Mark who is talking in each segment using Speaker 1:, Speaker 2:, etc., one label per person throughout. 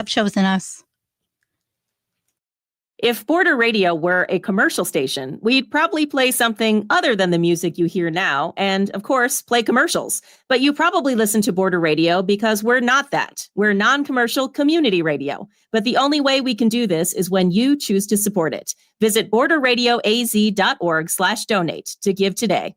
Speaker 1: chosen us.
Speaker 2: If Border Radio were a commercial station, we'd probably play something other than the music you hear now, and of course, play commercials. But you probably listen to Border Radio because we're not that. We're non-commercial community radio. But the only way we can do this is when you choose to support it. Visit borderradioaz.org/donate to give today.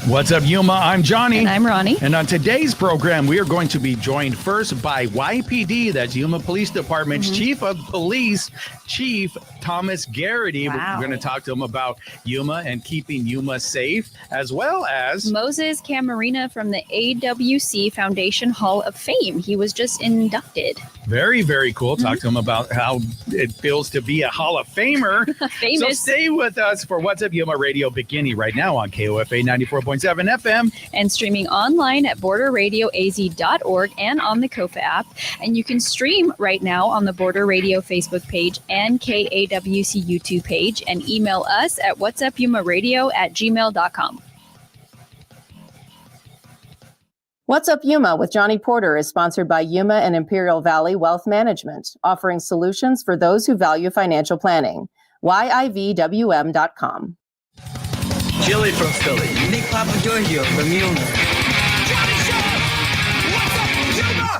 Speaker 3: What's up, Yuma? I'm Johnny.
Speaker 4: And I'm Ronnie.
Speaker 3: And on today's program, we are going to be joined first by YPD, that's Yuma Police Department's Chief of Police, Chief Thomas Garrity.
Speaker 4: Wow.
Speaker 3: We're going to talk to him about Yuma and keeping Yuma safe, as well as
Speaker 4: Moses Camarena from the AWC Foundation Hall of Fame. He was just inducted.
Speaker 3: Very, very cool. Talk to him about how it feels to be a Hall of Famer.
Speaker 4: Famous.
Speaker 3: So stay with us for What's Up Yuma Radio, beginning right now on KOFA 94.7 FM.
Speaker 4: And streaming online at borderradioaz.org and on the KOFA app. And you can stream right now on the Border Radio Facebook page and KAWC YouTube page, and email us at whatsupyumaradio@gmail.com.
Speaker 5: What's Up Yuma with Johnny Porter is sponsored by Yuma and Imperial Valley Wealth Management, offering solutions for those who value financial planning. YIVWM.com.
Speaker 6: Jilly from Philly. Nick Papa Giorgio from Yuma.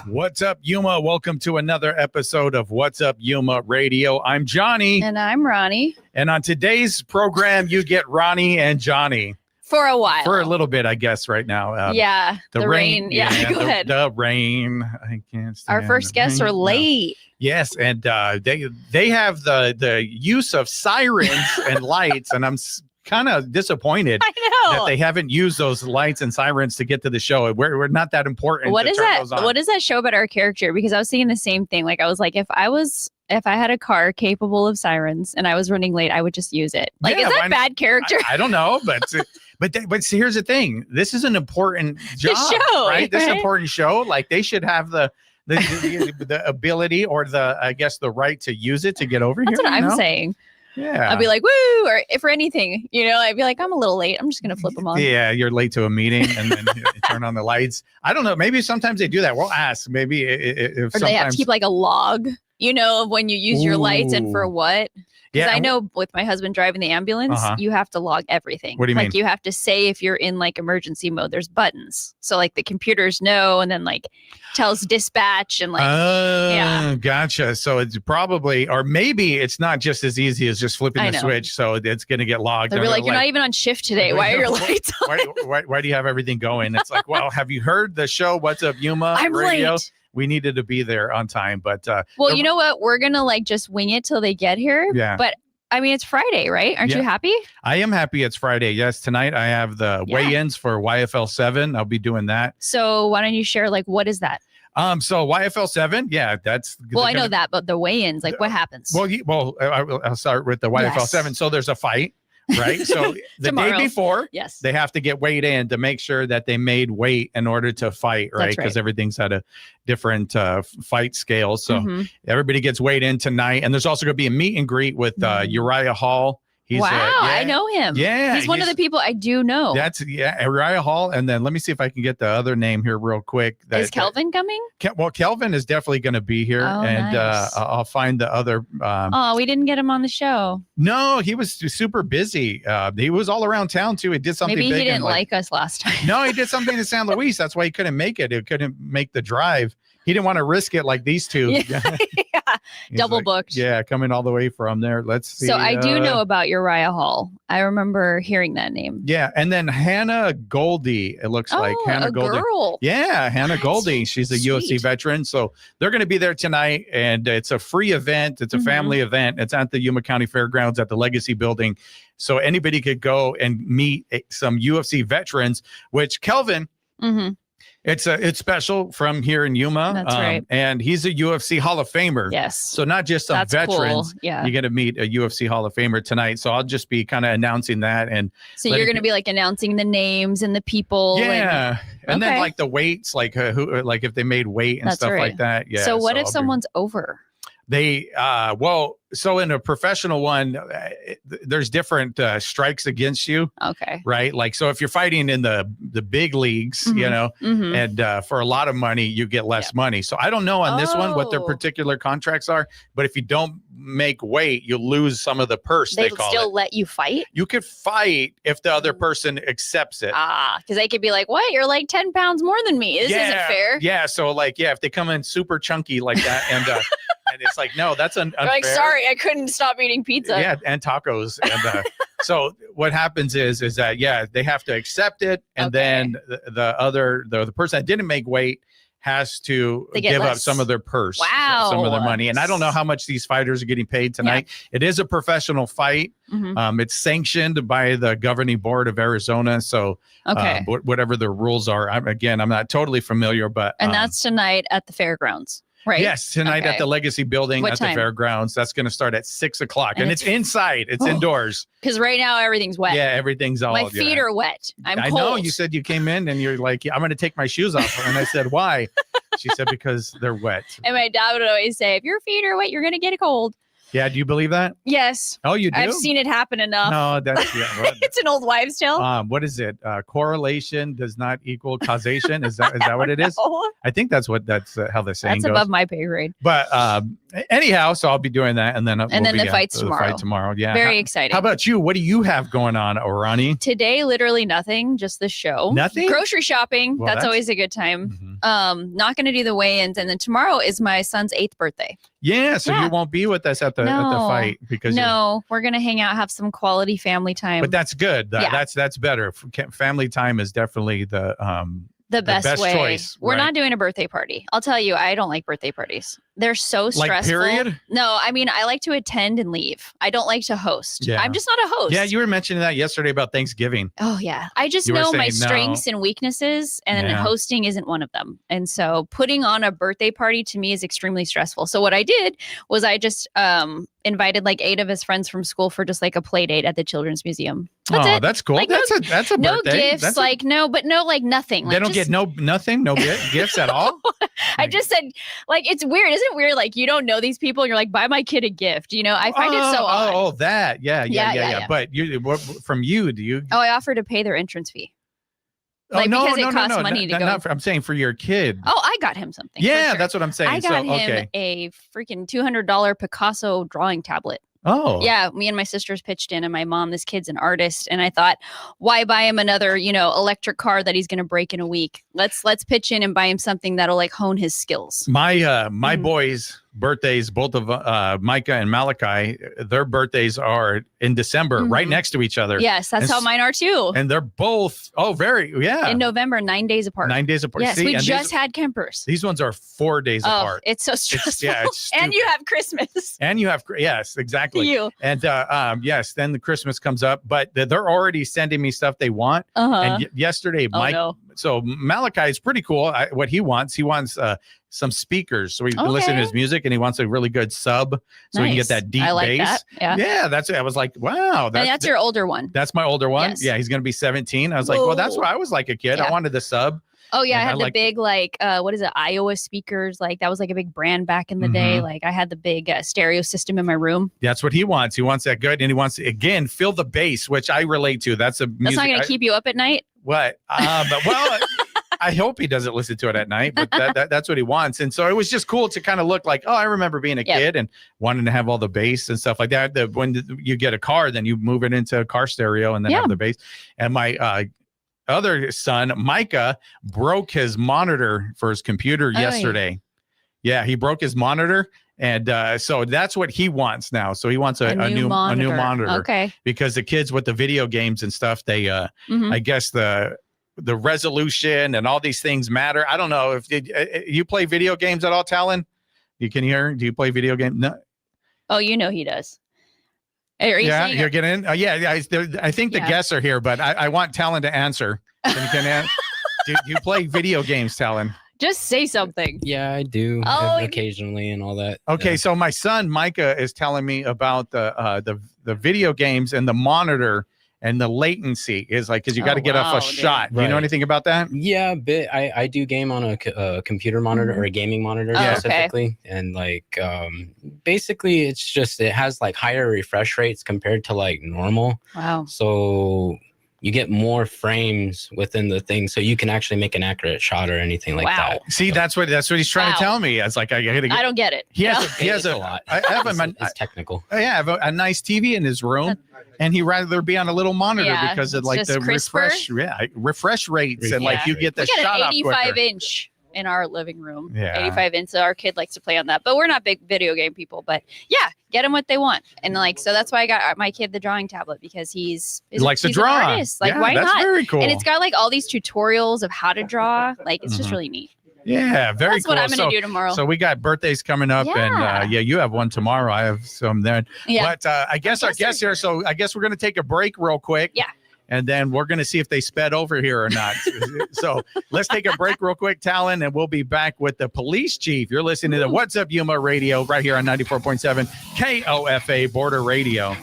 Speaker 3: What's up, Yuma? Welcome to another episode of What's Up Yuma Radio. I'm Johnny.
Speaker 4: And I'm Ronnie.
Speaker 3: And on today's program, you get Ronnie and Johnny.
Speaker 4: For a while.
Speaker 3: For a little bit, I guess, right now.
Speaker 4: Yeah. The rain. Yeah, go ahead.
Speaker 3: The rain. I can't stand
Speaker 4: Our first guests are late.
Speaker 3: Yes, and they have the use of sirens and lights, and I'm kind of disappointed that they haven't used those lights and sirens to get to the show. We're not that important.
Speaker 4: What is that? What does that show about our character? Because I was thinking the same thing. Like, I was like, if I had a car capable of sirens and I was running late, I would just use it. Like, is that bad character?
Speaker 3: I don't know, but see, here's the thing. This is an important job, right? This is an important show. Like, they should have the ability or the right to use it to get over
Speaker 4: here. That's what I'm saying.
Speaker 3: Yeah.
Speaker 4: I'd be like, woo, or if for anything, I'd be like, I'm a little late. I'm just going to flip them on.
Speaker 3: Yeah, you're late to a meeting and then you turn on the lights. I don't know. Maybe sometimes they do that. We'll ask. Maybe if
Speaker 4: they have to keep like a log, of when you use your lights and for what. Because I know with my husband driving the ambulance, you have to log everything.
Speaker 3: What do you mean?
Speaker 4: Like, you have to say if you're in like emergency mode, there's buttons. So like the computers know, and then like tells dispatch and like,
Speaker 3: Gotcha. So it's probably, or maybe it's not just as easy as just flipping the switch. So it's going to get logged.
Speaker 4: They'll be like, you're not even on shift today. Why are your lights on?
Speaker 3: Why do you have everything going? It's like, well, have you heard the show, What's Up Yuma Radio?
Speaker 4: Late.
Speaker 3: We needed to be there on time, but
Speaker 4: well, you know what? We're gonna like just wing it till they get here.
Speaker 3: Yeah.
Speaker 4: But I mean, it's Friday, right? Aren't you happy?
Speaker 3: I am happy it's Friday. Yes, tonight I have the weigh-ins for YFL 7. I'll be doing that.
Speaker 4: So why don't you share like what is that?
Speaker 3: So YFL 7, that's
Speaker 4: well, I know that, but the weigh-ins, like what happens?
Speaker 3: Well, I'll start with the YFL 7. So there's a fight. Right. So the day before, they have to get weighed in to make sure that they made weight in order to fight. Right. Because everything's at a different fight scale. So everybody gets weighed in tonight. And there's also going to be a meet and greet with Uriah Hall.
Speaker 4: I know him.
Speaker 3: Yeah.
Speaker 4: He's one of the people I do know.
Speaker 3: That's Uriah Hall. And then let me see if I can get the other name here real quick.
Speaker 4: Is Kelvin coming?
Speaker 3: Well, Kelvin is definitely going to be here. And
Speaker 4: nice.
Speaker 3: I'll find the other.
Speaker 4: We didn't get him on the show.
Speaker 3: No, he was super busy. He was all around town too. He did something
Speaker 4: Maybe
Speaker 3: big.
Speaker 4: He didn't like us last time.
Speaker 3: No, he did something in San Luis. That's why he couldn't make it. He couldn't make the drive. He didn't want to risk it like these two.
Speaker 4: Double booked.
Speaker 3: Yeah, coming all the way from there. Let's see.
Speaker 4: So I do know about Uriah Hall. I remember hearing that name.
Speaker 3: Yeah, and then Hannah Goldie. It looks like Hannah Goldie.
Speaker 4: Girl.
Speaker 3: Yeah, Hannah Goldie. She's a UFC veteran. So they're going to be there tonight, and it's a free event. It's a family event. It's at the Yuma County Fairgrounds at the Legacy Building. So anybody could go and meet some UFC veterans, which Kelvin. It's special from here in Yuma.
Speaker 4: That's right.
Speaker 3: And he's a UFC Hall of Famer.
Speaker 4: Yes.
Speaker 3: So not just some veterans.
Speaker 4: Cool. Yeah.
Speaker 3: You get to meet a UFC Hall of Famer tonight. So I'll just be kind of announcing that. And
Speaker 4: so you're going to be like announcing the names and the people.
Speaker 3: Yeah. And then like the weights, like who, like if they made weight and stuff like that. Yeah.
Speaker 4: So what if someone's over?
Speaker 3: So in a professional one, there's different strikes against you.
Speaker 4: Okay.
Speaker 3: Right. Like, so if you're fighting in the big leagues, and for a lot of money, you get less money. So I don't know on this one what their particular contracts are, but if you don't make weight, you lose some of the purse. They
Speaker 4: still let you fight?
Speaker 3: You could fight if the other person accepts it.
Speaker 4: Because they could be like, what? You're like 10 pounds more than me. This isn't fair.
Speaker 3: Yeah. So like, if they come in super chunky like that and and it's like, no, that's unfair.
Speaker 4: Like, sorry, I couldn't stop eating pizza.
Speaker 3: Yeah, and tacos. And so what happens is that, they have to accept it. And then the person that didn't make weight has to give up some of their purse.
Speaker 4: Wow.
Speaker 3: Some of their money. And I don't know how much these fighters are getting paid tonight. Yeah. It is a professional fight. It's sanctioned by the governing board of Arizona. So whatever the rules are, I'm not totally familiar, but.
Speaker 4: And that's tonight at the fairgrounds. Right.
Speaker 3: Yes, tonight at the Legacy Building at the fairgrounds. That's going to start at 6:00, and it's inside. It's indoors.
Speaker 4: Because right now everything's wet.
Speaker 3: Yeah, everything's all.
Speaker 4: My feet are wet. I
Speaker 3: know. You said you came in and you're like, I'm going to take my shoes off, and I said, why? She said because they're wet.
Speaker 4: And my dad would always say, if your feet are wet, you're going to get a cold.
Speaker 3: Yeah, do you believe that?
Speaker 4: Yes.
Speaker 3: Oh, you do?
Speaker 4: I've seen it happen enough.
Speaker 3: No, that's
Speaker 4: it's an old wives' tale.
Speaker 3: What is it? Correlation does not equal causation. Is that what it is? I think that's how the saying goes.
Speaker 4: That's above my pay grade.
Speaker 3: But anyhow, so I'll be doing that, and then
Speaker 4: the fight's tomorrow.
Speaker 3: The fight tomorrow. Yeah.
Speaker 4: Very exciting.
Speaker 3: How about you? What do you have going on, Orani?
Speaker 4: Today, literally nothing. Just the show.
Speaker 3: Nothing.
Speaker 4: Grocery shopping. Well, that's always a good time. Not going to do the weigh-ins, and then tomorrow is my son's 8th birthday.
Speaker 3: Yeah, so you won't be with us at the fight because
Speaker 4: we're gonna hang out, have some quality family time.
Speaker 3: But that's good. That's better. Family time is definitely the best
Speaker 4: way.
Speaker 3: Choice.
Speaker 4: We're not doing a birthday party. I'll tell you, I don't like birthday parties. They're so stressful.
Speaker 3: Period?
Speaker 4: No, I mean, I like to attend and leave. I don't like to host. Yeah. I'm just not a host.
Speaker 3: Yeah, you were mentioning that yesterday about Thanksgiving.
Speaker 4: Oh, yeah. I just know my strengths and weaknesses, and hosting isn't one of them. And so putting on a birthday party to me is extremely stressful. So what I did was I just invited like 8 of his friends from school for just like a play date at the Children's Museum. That's it.
Speaker 3: That's cool.
Speaker 4: Like,
Speaker 3: that's a
Speaker 4: no
Speaker 3: birthday.
Speaker 4: Gifts, nothing.
Speaker 3: They don't get nothing, no gifts at all.
Speaker 4: I just said, like, it's weird. Isn't it weird? Like, you don't know these people and you're like, buy my kid a gift. You know, I find it so odd.
Speaker 3: Oh, that. Yeah. But from you, do you?
Speaker 4: Oh, I offer to pay their entrance fee. Because it costs money to go.
Speaker 3: I'm saying for your kid.
Speaker 4: Oh, I got him something.
Speaker 3: Yeah, that's what I'm saying.
Speaker 4: I got him a freaking $200 Picasso drawing tablet.
Speaker 3: Oh.
Speaker 4: Yeah, me and my sisters pitched in, and my mom, this kid's an artist, and I thought, why buy him another, electric car that he's going to break in a week? Let's pitch in and buy him something that'll like hone his skills.
Speaker 3: My boys' birthdays, both of Micah and Malachi, their birthdays are in December, right next to each other.
Speaker 4: Yes, that's how mine are too.
Speaker 3: And they're both in
Speaker 4: November, 9 days apart.
Speaker 3: 9 days apart.
Speaker 4: Yes, we just had Kempers.
Speaker 3: These ones are 4 days apart.
Speaker 4: It's so stressful.
Speaker 3: It's
Speaker 4: and you have Christmas.
Speaker 3: Yes, exactly. And yes, then the Christmas comes up, but they're already sending me stuff they want. And yesterday, so Malachi is pretty cool. What he wants some speakers, so he can listen to his music, and he wants a really good sub, so he can get that deep bass.
Speaker 4: That.
Speaker 3: Yeah, that's it. I was like, wow,
Speaker 4: that's your older one.
Speaker 3: That's my older one.
Speaker 4: Yes.
Speaker 3: Yeah, he's gonna be 17. I was like, well, that's why I was like a kid. I wanted the sub.
Speaker 4: Oh yeah, I had the big what is it, Iowa speakers? Like that was like a big brand back in the day. Like I had the big stereo system in my room. That's
Speaker 3: what he wants. He wants that good, and he wants to, again, feel the bass, which I relate to. That's not
Speaker 4: going to keep you up at night.
Speaker 3: What? Well. I hope he doesn't listen to it at night, but that's what he wants. And so it was just cool to kind of look like, oh, I remember being a kid and wanting to have all the bass and stuff like that. When you get a car, then you move it into a car stereo and then have the bass. And my other son, Micah, broke his monitor for his computer yesterday. Yeah, he broke his monitor. And so that's what he wants now. So he wants a new monitor.
Speaker 4: Okay.
Speaker 3: Because the kids with the video games and stuff, they, I guess the resolution and all these things matter. I don't know if you play video games at all, Talon. You can hear. Do you play video games? No.
Speaker 4: Oh, he does.
Speaker 3: You're getting. I think the guests are here, but I want Talon to answer. Do you play video games, Talon?
Speaker 4: Just say something.
Speaker 1: Yeah, I do occasionally and all that.
Speaker 3: Okay, so my son Micah is telling me about the video games and the monitor. and the latency is like, because you got to get off a shot. Do you know anything about that?
Speaker 1: Yeah, I do game on a computer monitor or a gaming monitor specifically, and like basically it's just it has like higher refresh rates compared to like normal.
Speaker 4: Wow.
Speaker 1: So you get more frames within the thing, so you can actually make an accurate shot or anything like that.
Speaker 3: See,
Speaker 1: so,
Speaker 3: that's what he's trying to tell me. It's like I
Speaker 4: don't get it.
Speaker 3: He has a lot. I have
Speaker 1: it's technical.
Speaker 3: I have a nice TV in his room, and he'd rather be on a little monitor because of like the refresh rates, and like you get the shot up quicker.
Speaker 4: 85-inch in our living room. 85-inch. So our kid likes to play on that, but we're not big video game people. But yeah, get them what they want, and like so that's why I got my kid the drawing tablet because he likes to draw. An artist. Like why not? Very cool. And it's got like all these tutorials of how to draw. Like it's just really neat.
Speaker 3: Yeah, very
Speaker 4: That's
Speaker 3: cool.
Speaker 4: That's what I'm going to do tomorrow.
Speaker 3: So we got birthdays coming up, and you have one tomorrow. I have some then. Yeah. But I guess our guests here. So I guess we're going to take a break real quick.
Speaker 4: Yeah.
Speaker 3: And then we're going to see if they sped over here or not. So let's take a break real quick, Talon, and we'll be back with the police chief. You're listening to What's Up Yuma Radio right here on 94.7 KOFA Border Radio.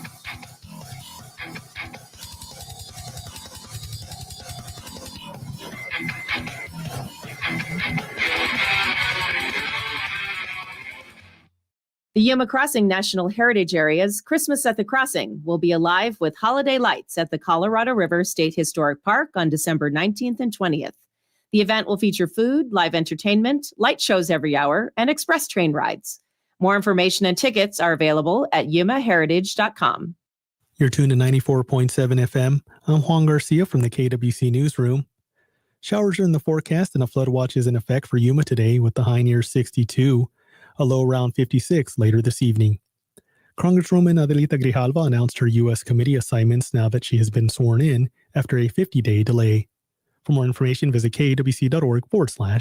Speaker 2: The Yuma Crossing National Heritage Area's Christmas at the Crossing will be alive with holiday lights at the Colorado River State Historic Park on December 19th and 20th. The event will feature food, live entertainment, light shows every hour, and express train rides. More information and tickets are available at yumaheritage.com.
Speaker 7: You're tuned to 94.7 FM. I'm Juan Garcia from the KWC Newsroom. Showers are in the forecast and a flood watch is in effect for Yuma today with the high near 62. A low around 56 later this evening. Congresswoman Adelita Grijalva announced her U.S. committee assignments now that she has been sworn in after a 50-day delay. For more information, visit kwc.org/news.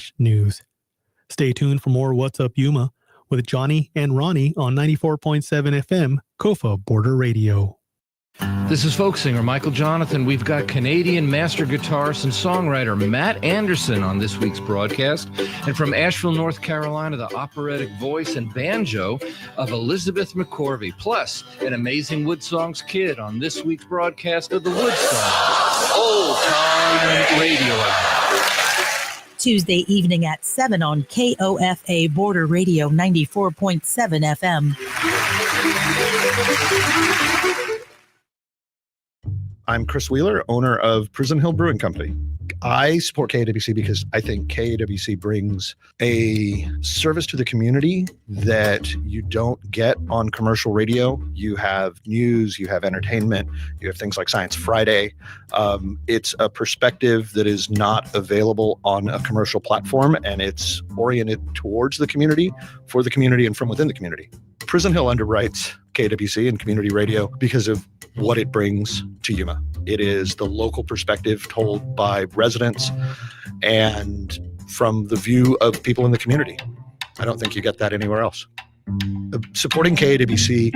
Speaker 7: Stay tuned for more What's Up Yuma with Johnny and Ronnie on 94.7 FM, KOFA Border Radio.
Speaker 8: This is folk singer Michael Jonathan. We've got Canadian master guitarist and songwriter Matt Anderson on this week's broadcast. And from Asheville, North Carolina, the operatic voice and banjo of Elizabeth McCorvey. Plus, an amazing Wood Songs kid on this week's broadcast of the Wood Songs Old Time Radio Hour.
Speaker 9: Tuesday evening at 7 on KOFA Border Radio 94.7 FM.
Speaker 10: I'm Chris Wheeler, owner of Prison Hill Brewing Company. I support KAWC because I think KAWC brings a service to the community that you don't get on commercial radio. You have news, you have entertainment, you have things like Science Friday. It's a perspective that is not available on a commercial platform, and it's oriented towards the community, for the community, and from within the community. Prison Hill underwrites KAWC and community radio because of what it brings to Yuma. It is the local perspective told by residents and from the view of people in the community. I don't think you get that anywhere else. Supporting KAWC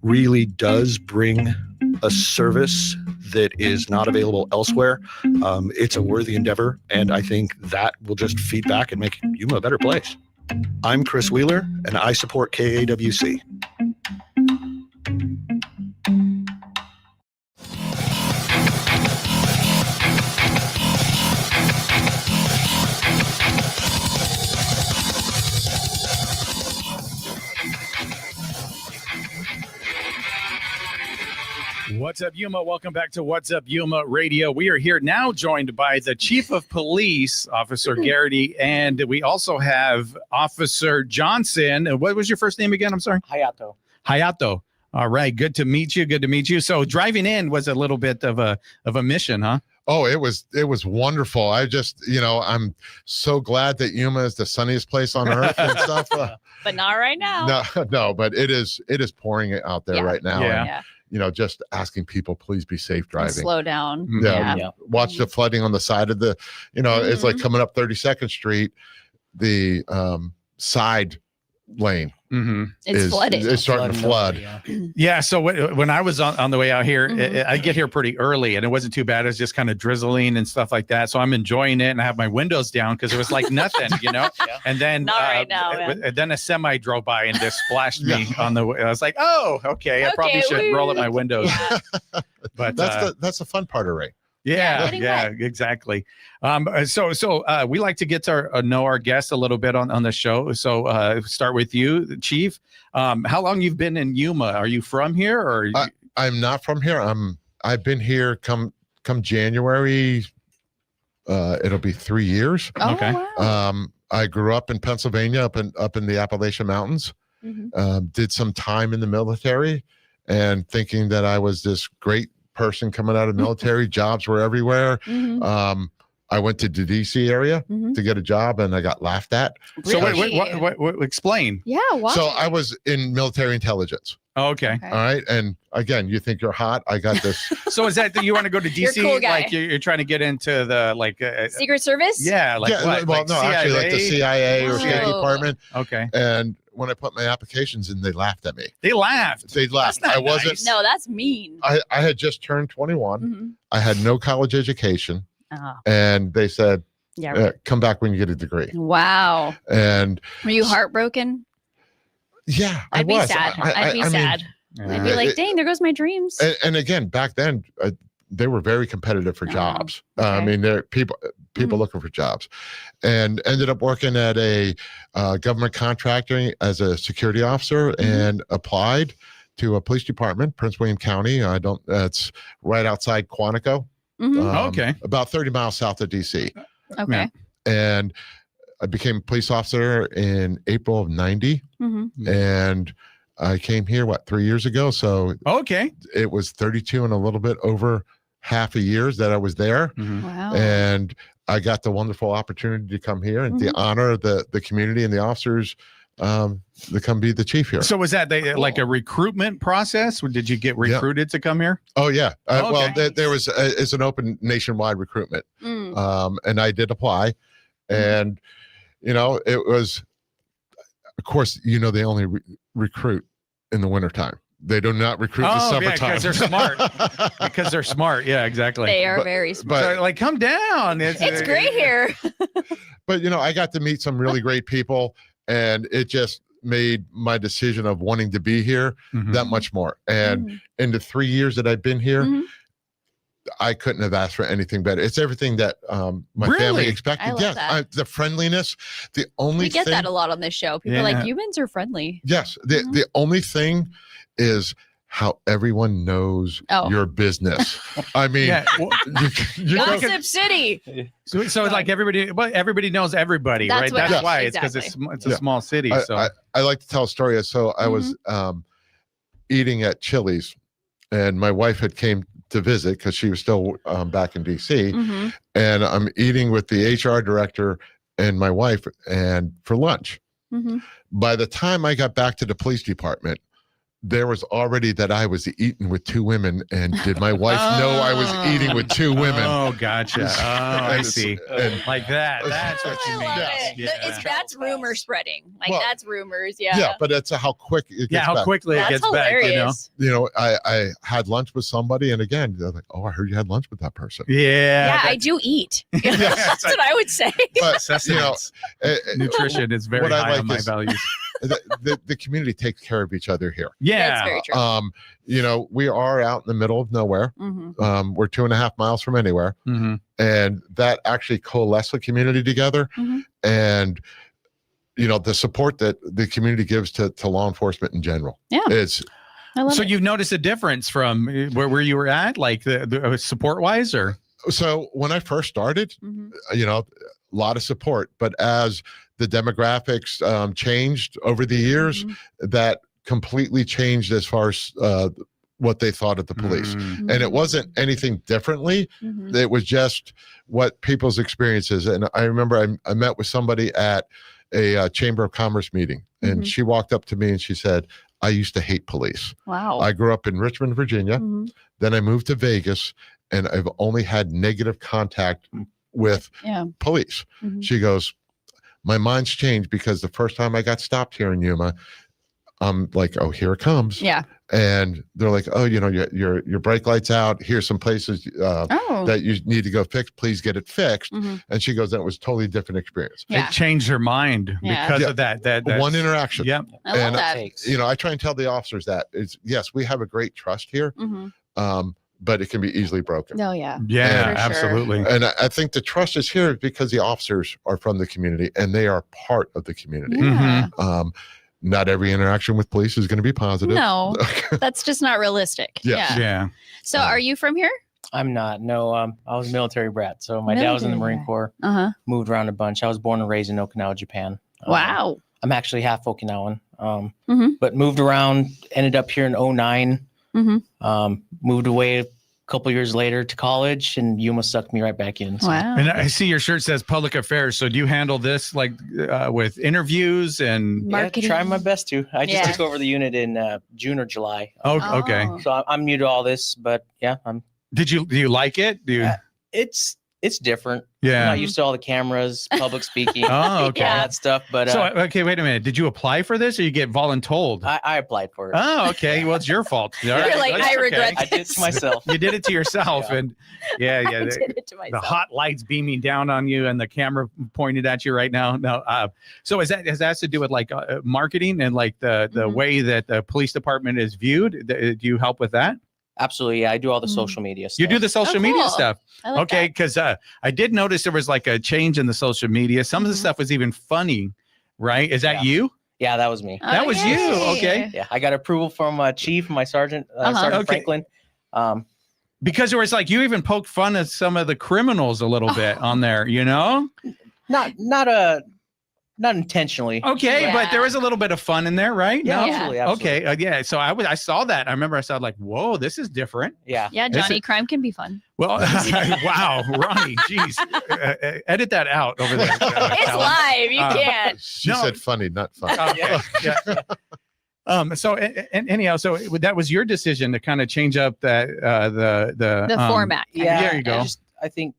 Speaker 10: really does bring a service that is not available elsewhere. It's a worthy endeavor, and I think that will just feed back and make Yuma a better place. I'm Chris Wheeler, and I support KAWC.
Speaker 3: What's up, Yuma? Welcome back to What's Up Yuma Radio. We are here now joined by the Chief of Police, Officer Garrity, and we also have Officer Johnson. What was your first name again? I'm sorry. Hayato. All right. Good to meet you. Good to meet you. So driving in was a little bit of a mission, huh?
Speaker 11: Oh, it was wonderful. I just, I'm so glad that Yuma is the sunniest place on earth and stuff.
Speaker 4: But not right now.
Speaker 11: No, but it is pouring out there right now.
Speaker 3: Yeah.
Speaker 11: And, just asking people, please be safe driving.
Speaker 4: And slow down.
Speaker 11: Yeah. Watch the flooding on the side of the, it's like coming up 32nd Street, the side lane.
Speaker 3: Mm-hmm.
Speaker 4: It's flooded.
Speaker 11: It's starting to flood.
Speaker 3: Yeah. So when I was on the way out here, I get here pretty early, and it wasn't too bad. It was just kind of drizzling and stuff like that. So I'm enjoying it, and I have my windows down because it was like nothing, And then
Speaker 4: not right now,
Speaker 3: and then a semi drove by and just splashed me on the way. I was like, oh, okay. I probably should roll up my windows. But
Speaker 11: that's the fun part of Ray.
Speaker 3: Yeah, exactly. So we like to get to know our guests a little bit on the show. So start with you, Chief. How long you've been in Yuma? Are you from here, or
Speaker 11: I'm not from here. I've been here come January. It'll be 3 years.
Speaker 4: Oh,
Speaker 3: okay.
Speaker 4: Wow.
Speaker 11: I grew up in Pennsylvania, up in the Appalachian Mountains. Did some time in the military, and thinking that I was this great person coming out of military, jobs were everywhere. I went to the DC area to get a job, and I got laughed at.
Speaker 4: Really?
Speaker 3: So what explain?
Speaker 4: Yeah. Why?
Speaker 11: So I was in military intelligence.
Speaker 3: Oh, okay.
Speaker 11: All right. And again, you think you're hot. I got this.
Speaker 3: So is that you want to go to DC?
Speaker 4: You're a cool guy.
Speaker 3: Like you're trying to get into the
Speaker 4: Secret Service?
Speaker 3: Yeah. Like what?
Speaker 11: Well,
Speaker 3: like
Speaker 11: no,
Speaker 3: CIA?
Speaker 11: actually like the CIA or
Speaker 4: Whoa.
Speaker 11: State Department.
Speaker 3: Okay.
Speaker 11: And when I put my applications in, they laughed at me.
Speaker 3: They laughed.
Speaker 11: They laughed.
Speaker 3: That's not
Speaker 11: I wasn't.
Speaker 3: nice.
Speaker 4: No, that's mean.
Speaker 11: I had just turned 21. I had no college education.
Speaker 4: Oh.
Speaker 11: And they said,
Speaker 4: Yeah.
Speaker 11: come back when you get a degree.
Speaker 4: Wow.
Speaker 11: And
Speaker 4: Were you heartbroken?
Speaker 11: yeah,
Speaker 4: I'd be sad. I'd be sad. I'd be like, dang, there goes my dreams.
Speaker 11: And again, back then, they were very competitive for jobs.
Speaker 4: Okay.
Speaker 11: I mean, there are people looking for jobs, and ended up working at a government contractor as a security officer, and applied to a police department, Prince William County. That's right outside Quantico.
Speaker 3: Okay.
Speaker 11: About 30 miles south of DC.
Speaker 4: Okay.
Speaker 3: Yeah.
Speaker 11: And I became a police officer in April of 90. And I came here, 3 years ago? So
Speaker 3: okay,
Speaker 11: it was 32 and a little bit over half a years that I was there.
Speaker 4: Wow.
Speaker 11: And I got the wonderful opportunity to come here and the honor of the community and the officers to come be the chief here.
Speaker 3: So was that like a recruitment process? Or did you get recruited to come here?
Speaker 11: Oh yeah.
Speaker 3: Okay.
Speaker 11: Well, there was it's an open nationwide recruitment, and I did apply, and it was, of course, they only recruit in the wintertime. They do not recruit in the summertime.
Speaker 3: Because they're smart. Because they're smart. Yeah, exactly.
Speaker 4: They are very smart.
Speaker 3: So, like, come down.
Speaker 4: It's great here.
Speaker 11: But I got to meet some really great people, and it just made my decision of wanting to be here that much more. And in the 3 years that I've been here, I couldn't have asked for anything better. It's everything that my family expected.
Speaker 4: I love that.
Speaker 11: The friendliness. The only
Speaker 4: we get that a lot on this show. People are like, humans are friendly.
Speaker 11: Yes. The only thing is how everyone knows your business. I mean,
Speaker 4: Gossip City.
Speaker 3: So it's like everybody knows everybody, right? That's why it's because it's a small city. So
Speaker 11: I like to tell a story. So I was eating at Chili's, and my wife had came to visit because she was still back in DC, and I'm eating with the HR director and my wife, and for lunch. By the time I got back to the police department, there was already that I was eating with two women, and did my wife know I was eating with two women?
Speaker 3: Oh, gotcha. Oh, I see. Like that. That's what you mean.
Speaker 4: That's rumor spreading. That's rumors. Yeah.
Speaker 11: Yeah, but it's how quick it gets
Speaker 3: how
Speaker 11: back.
Speaker 3: quickly it gets
Speaker 4: hilarious.
Speaker 3: back.
Speaker 11: I had lunch with somebody, and again, they're like, "Oh, I heard you had lunch with that person."
Speaker 3: Yeah.
Speaker 4: I do eat. That's what I would say.
Speaker 11: But
Speaker 3: nutrition is very high on my values.
Speaker 11: The community takes care of each other here.
Speaker 3: Yeah.
Speaker 4: That's very true.
Speaker 11: We are out in the middle of nowhere. We're 2.5 miles from anywhere. And that actually coalesced the community together. And, the support that the community gives to law enforcement in general.
Speaker 4: Yeah.
Speaker 11: So
Speaker 3: you've noticed a difference from where you were at, like the support wise, or?
Speaker 11: So when I first started, a lot of support, but as the demographics changed over the years, that completely changed as far as what they thought of the police. And it wasn't anything differently. It was just what people's experiences. And I remember I met with somebody at a Chamber of Commerce meeting, and she walked up to me and she said, "I used to hate police.
Speaker 4: Wow.
Speaker 11: I grew up in Richmond, Virginia. Then I moved to Vegas, and I've only had negative contact with police." She goes, "My mind's changed because the first time I got stopped here in Yuma, I'm like, oh, here it comes."
Speaker 4: Yeah.
Speaker 11: And they're like, "Oh, your brake light's out. Here's some places that you need to go fix. Please get it fixed." And she goes, "That was a totally different experience."
Speaker 3: It changed her mind because of that
Speaker 11: one interaction.
Speaker 3: Yep.
Speaker 4: I love that.
Speaker 11: I try and tell the officers that yes, we have a great trust here. but it can be easily broken.
Speaker 4: Oh, yeah.
Speaker 3: Yeah, absolutely.
Speaker 11: And I think the trust is here because the officers are from the community and they are part of the community. Not every interaction with police is going to be positive.
Speaker 4: No, that's just not realistic.
Speaker 3: Yeah.
Speaker 4: So are you from here?
Speaker 12: I'm not. No, I was a military brat. So my dad was in the Marine Corps, moved around a bunch. I was born and raised in Okinawa, Japan.
Speaker 4: Wow.
Speaker 12: I'm actually half Okinawan, but moved around, ended up here in 2009, moved away a couple years later to college, and Yuma sucked me right back in. So.
Speaker 4: Wow.
Speaker 3: And I see your shirt says public affairs. So do you handle this like with interviews and
Speaker 12: marketing? Try my best to. I just took over the unit in June or July.
Speaker 3: Oh, okay.
Speaker 12: So I'm new to all this, but yeah,
Speaker 3: do you like it?
Speaker 12: It's different.
Speaker 3: Yeah.
Speaker 12: I'm not used to all the cameras, public speaking.
Speaker 3: Oh, okay.
Speaker 12: All that stuff. But
Speaker 3: so, okay, wait a minute. Did you apply for this or you get voluntold?
Speaker 12: I applied for it.
Speaker 3: Oh, okay. Well, it's your fault.
Speaker 4: You're like, I regret this.
Speaker 12: I did it to myself.
Speaker 3: You did it to yourself. And
Speaker 4: I did it to myself.
Speaker 3: The hot lights beaming down on you and the camera pointed at you right now. No. So has that to do with like marketing and like the way that the police department is viewed? Do you help with that?
Speaker 12: Absolutely. Yeah, I do all the social media stuff.
Speaker 3: You do the social media stuff.
Speaker 4: I like
Speaker 3: okay. Because I did notice there was like a change in the social media. Some of the stuff was even funny, right? Is that you?
Speaker 12: Yeah, that was me.
Speaker 3: That was you. Okay.
Speaker 12: Yeah, I got approval from Chief, my sergeant, Sergeant Franklin.
Speaker 3: Because it was like you even poked fun at some of the criminals a little bit on there, you know?
Speaker 12: Not intentionally.
Speaker 3: Okay, but there was a little bit of fun in there, right?
Speaker 12: Yeah, absolutely.
Speaker 3: Okay, yeah. So I saw that. I remember I saw like, whoa, this is different.
Speaker 12: Yeah.
Speaker 4: Yeah, Johnny, crime can be fun.
Speaker 3: Well, wow, Ronnie, geez, edit that out over there.
Speaker 4: It's live. You can't.
Speaker 11: She said funny, not fun.
Speaker 3: So anyhow, so that was your decision to kind of change up that the
Speaker 4: format.
Speaker 12: Yeah,
Speaker 3: there you go.
Speaker 12: I think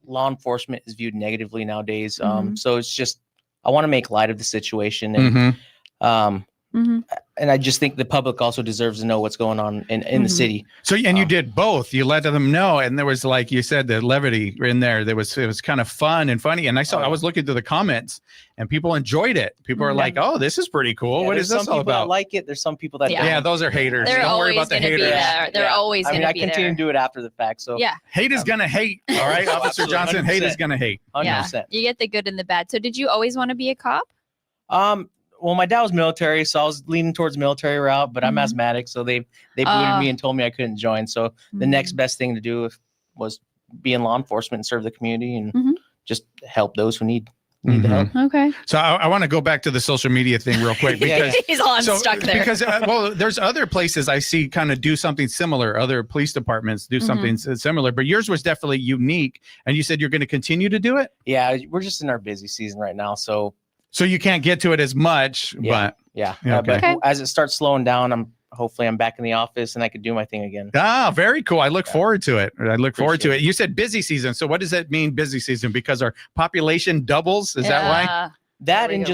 Speaker 12: law enforcement is viewed negatively nowadays. So it's just. I want to make light of the situation, and and I just think the public also deserves to know what's going on in the city.
Speaker 3: So, and you did both. You let them know, and there was, like you said, the levity in there. It was kind of fun and funny. And I was looking through the comments, and people enjoyed it. People are like, "Oh, this is pretty cool. What is this all about?"
Speaker 12: That like it. There's some people that
Speaker 3: yeah, those are haters.
Speaker 4: Don't worry about the haters. They're always going to be there.
Speaker 12: I continue to do it after the fact. So
Speaker 3: hate is gonna hate. All right, Officer Johnson, 100%. Hate is gonna hate.
Speaker 12: 100%.
Speaker 4: Yeah, you get the good and the bad. So, did you always want to be a cop?
Speaker 12: Well, my dad was military, so I was leaning towards military route, but I'm asthmatic, so they booted me and told me I couldn't join. So the next best thing to do was be in law enforcement and serve the community and just help those who need the help.
Speaker 4: Okay.
Speaker 3: So I want to go back to the social media thing real quick because
Speaker 4: he's all stuck there.
Speaker 3: Because there's other places I see kind of do something similar. Other police departments do something similar, but yours was definitely unique. And you said you're going to continue to do it?
Speaker 12: Yeah, we're just in our busy season right now, so
Speaker 3: you can't get to it as much, but
Speaker 12: but as it starts slowing down, hopefully I'm back in the office and I could do my thing again.
Speaker 3: Ah, very cool. I look forward to it. It. You said busy season. So what does that mean, busy season? Because our population doubles? Is that why?
Speaker 12: That and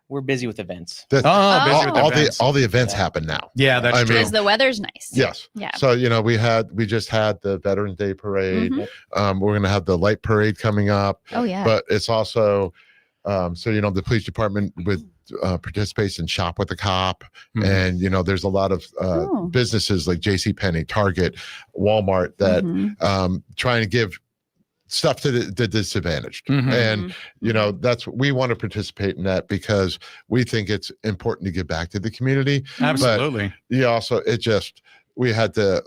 Speaker 12: we're busy with events.
Speaker 11: All the events happen now.
Speaker 3: Yeah, that's true.
Speaker 4: Because the weather's nice.
Speaker 11: Yes.
Speaker 4: Yeah.
Speaker 11: So we just had the Veterans Day parade. We're going to have the light parade coming up.
Speaker 4: Oh yeah.
Speaker 11: But it's also the police department would participates in Shop with a Cop, and there's a lot of businesses like JCPenney, Target, Walmart that trying to give stuff to the disadvantaged, and that's we want to participate in that because we think it's important to give back to the community.
Speaker 3: Absolutely.
Speaker 11: But we had to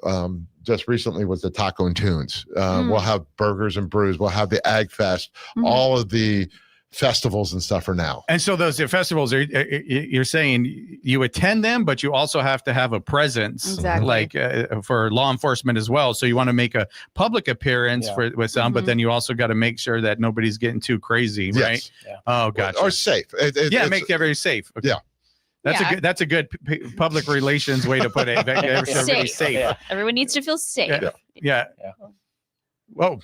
Speaker 11: just recently was the Taco and Tunes. We'll have Burgers and Brews. We'll have the Ag Fest. All of the festivals and stuff are now.
Speaker 3: And so those festivals you're saying you attend them, but you also have to have a presence, like for law enforcement as well. So you want to make a public appearance with some, but then you also got to make sure that nobody's getting too crazy, right?
Speaker 11: Yeah.
Speaker 3: Oh, gotcha.
Speaker 11: Or safe.
Speaker 3: Make everybody safe. Okay.
Speaker 11: Yeah.
Speaker 3: That's a good public relations way to put it. Everybody's safe.
Speaker 4: Yeah. Everyone needs to feel safe.
Speaker 3: Yeah. Whoa.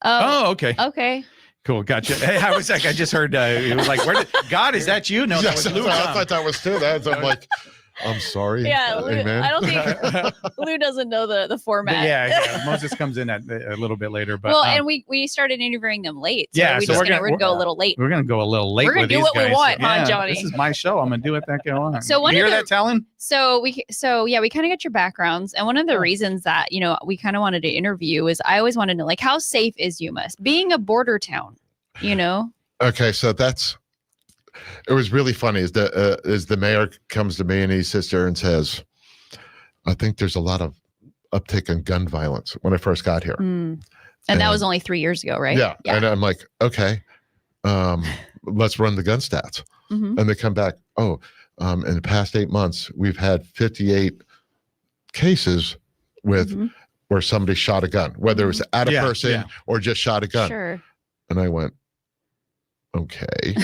Speaker 4: Oh,
Speaker 3: okay.
Speaker 4: Okay.
Speaker 3: Cool, gotcha. Hey, I was like, I just heard it was like, God, is that you? No,
Speaker 11: yes,
Speaker 3: that was
Speaker 11: I thought that was too. I'm like, I'm sorry.
Speaker 4: Yeah, Lou,
Speaker 11: Amen.
Speaker 4: I don't think Lou doesn't know the format.
Speaker 3: Yeah. Moses comes in a little bit later, but
Speaker 4: and we started interviewing them late. So
Speaker 3: yeah,
Speaker 4: so we're gonna go a little late.
Speaker 3: We're gonna go a little late.
Speaker 4: We're gonna
Speaker 3: with
Speaker 4: do
Speaker 3: these
Speaker 4: what
Speaker 3: guys.
Speaker 4: we want,
Speaker 3: yeah,
Speaker 4: huh, Johnny?
Speaker 3: This is my show. I'm gonna do what that go on.
Speaker 4: So
Speaker 3: you hear that, Talon?
Speaker 4: So we kind of got your backgrounds, and one of the reasons that we kind of wanted to interview is I always wanted to know, like, how safe is Yuma, being a border town?
Speaker 11: Okay, so it was really funny. Is the mayor comes to me and he sits there and says, "I think there's a lot of uptick in gun violence." When I first got here,
Speaker 4: and that was only 3 years ago, right?
Speaker 11: Yeah. And I'm like, okay, let's run the gun stats.
Speaker 4: Mm-hmm.
Speaker 11: And they come back, in the past 8 months, we've had 58 cases with where somebody shot a gun, whether it was at a person or just shot a gun.
Speaker 4: Sure.
Speaker 11: And I went, okay.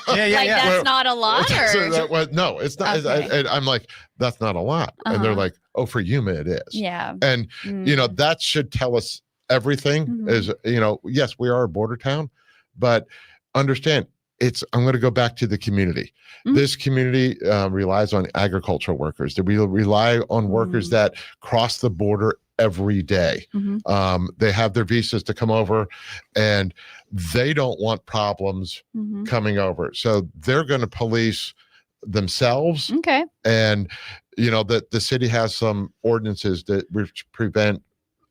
Speaker 4: That's not a lot? Or?
Speaker 11: No, it's not.
Speaker 4: Okay.
Speaker 11: And I'm like, that's not a lot. And they're like, oh, for Yuma, it is.
Speaker 4: Yeah.
Speaker 11: And, that should tell us everything is, yes, we are a border town, but understand I'm going to go back to the community. This community relies on agricultural workers. We rely on workers that cross the border every day. They have their visas to come over, and they don't want problems coming over. So they're going to police themselves.
Speaker 4: Okay.
Speaker 11: And, that the city has some ordinances that prevent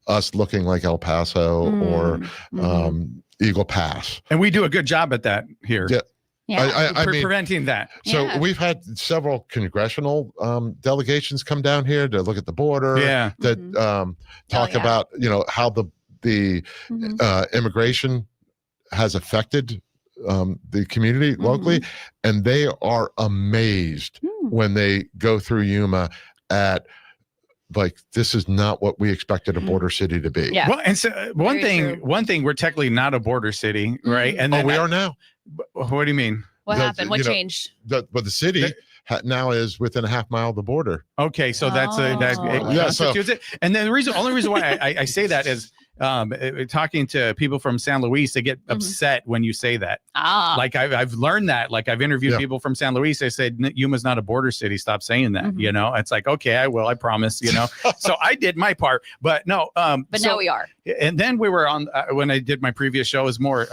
Speaker 11: us looking like El Paso or Eagle Pass.
Speaker 3: And we do a good job at that here.
Speaker 11: Yeah. I mean,
Speaker 3: preventing that.
Speaker 11: So we've had several congressional delegations come down here to look at the border.
Speaker 3: Yeah.
Speaker 11: That talk about how the immigration has affected the community locally, and they are amazed when they go through Yuma at, like, this is not what we expected a border city to be.
Speaker 4: Yeah.
Speaker 3: Well, and so one thing, we're technically not a border city, right? And then
Speaker 11: we are now.
Speaker 3: What do you mean?
Speaker 4: What happened? What changed?
Speaker 11: But the city now is within a half mile of the border.
Speaker 3: Okay, so that's that constitutes it. And then the only reason why I say that is talking to people from San Luis, they get upset when you say that. Like I've learned that. Like I've interviewed people from San Luis. They said Yuma's not a border city. Stop saying that. It's like, okay, I will. I promise. So I did my part, but no.
Speaker 4: But now we are.
Speaker 3: And then we were on when I did my previous show, is more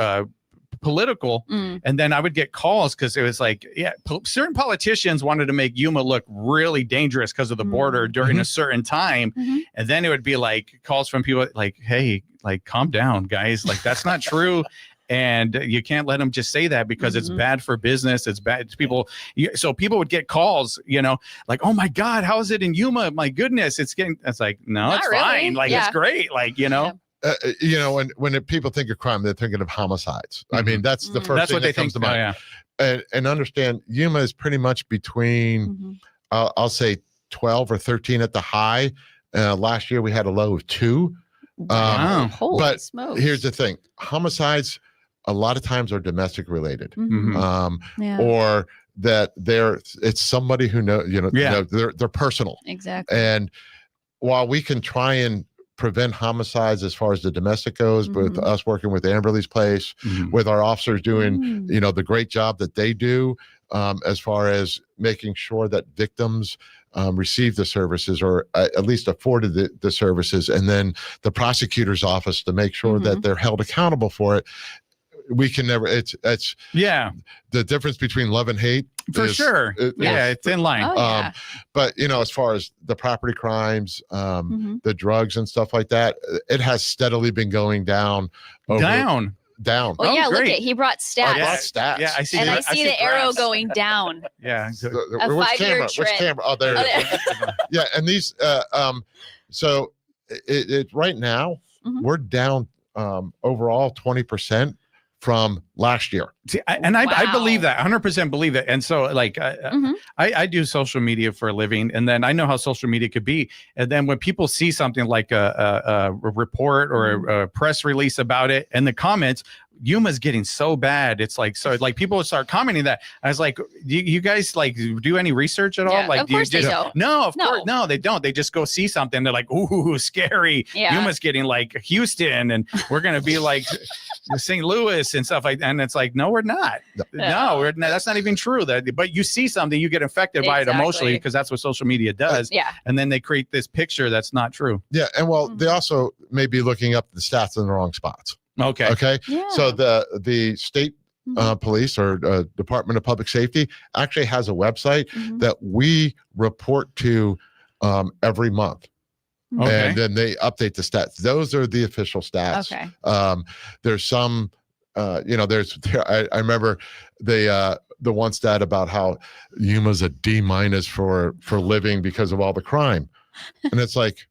Speaker 3: political, and then I would get calls because it was like, certain politicians wanted to make Yuma look really dangerous because of the border during a certain time, and then it would be like calls from people like, hey, like, calm down, guys, like, that's not true. And you can't let them just say that because it's bad for business. It's bad to people. So people would get calls, like, oh my God, how is it in Yuma? My goodness, it's like, no,
Speaker 4: not
Speaker 3: it's
Speaker 4: really.
Speaker 3: fine. Like, it's great. Like,
Speaker 11: when people think of crime, they're thinking of homicides. I mean, that's the first thing that comes to mind. And understand, Yuma is pretty much between, I'll say 12 or 13 at the high. Last year we had a low of 2.
Speaker 4: Holy smokes.
Speaker 11: Here's the thing: homicides a lot of times are domestic related, or that it's somebody who they're personal.
Speaker 4: Exactly.
Speaker 11: And while we can try and prevent homicides as far as the domestic goes, with us working with Amberley's Place, with our officers doing, the great job that they do, as far as making sure that victims receive the services, or at least afforded the services, and then the prosecutor's office to make sure that they're held accountable for it. We can never, it's the difference between love and hate.
Speaker 3: For sure. It's in line.
Speaker 11: But, as far as the property crimes, the drugs and stuff like that, it has steadily been going down.
Speaker 3: Down.
Speaker 11: Well,
Speaker 4: look at, he brought stats.
Speaker 11: Yeah,
Speaker 3: I see.
Speaker 4: And I see the arrow going down.
Speaker 3: Yeah.
Speaker 11: Which camera? Which camera? Oh, there it is. Yeah, and these, so it right now, we're down overall 20% from last year.
Speaker 3: See, I believe that, 100% believe it. And so, like, I do social media for a living, and then I know how social media could be. And then when people see something like a report or a press release about it, and the comments, Yuma's getting so bad. It's like, so like people would start commenting that. I was like, you guys like do any research at all? Like,
Speaker 4: of course they don't.
Speaker 3: No, of course, no, they don't. They just go see something. They're like, ooh, scary.
Speaker 4: Yeah.
Speaker 3: Yuma's getting like Houston, and we're gonna be like St. Louis and stuff like that. And it's like, no, we're not. No, we're not. That's not even true. But you see something, you get affected by it emotionally, because that's what social media does.
Speaker 4: Yeah.
Speaker 3: And then they create this picture that's not true.
Speaker 11: Yeah, and well, they also may be looking up the stats in the wrong spots. Okay.
Speaker 4: Yeah.
Speaker 11: So the state police or Department of Public Safety actually has a website that we report to every month.
Speaker 3: Okay.
Speaker 11: And then they update the stats. Those are the official stats.
Speaker 4: Okay.
Speaker 11: There's some, I remember the one stat about how Yuma's a D- for living because of all the crime, and it's like,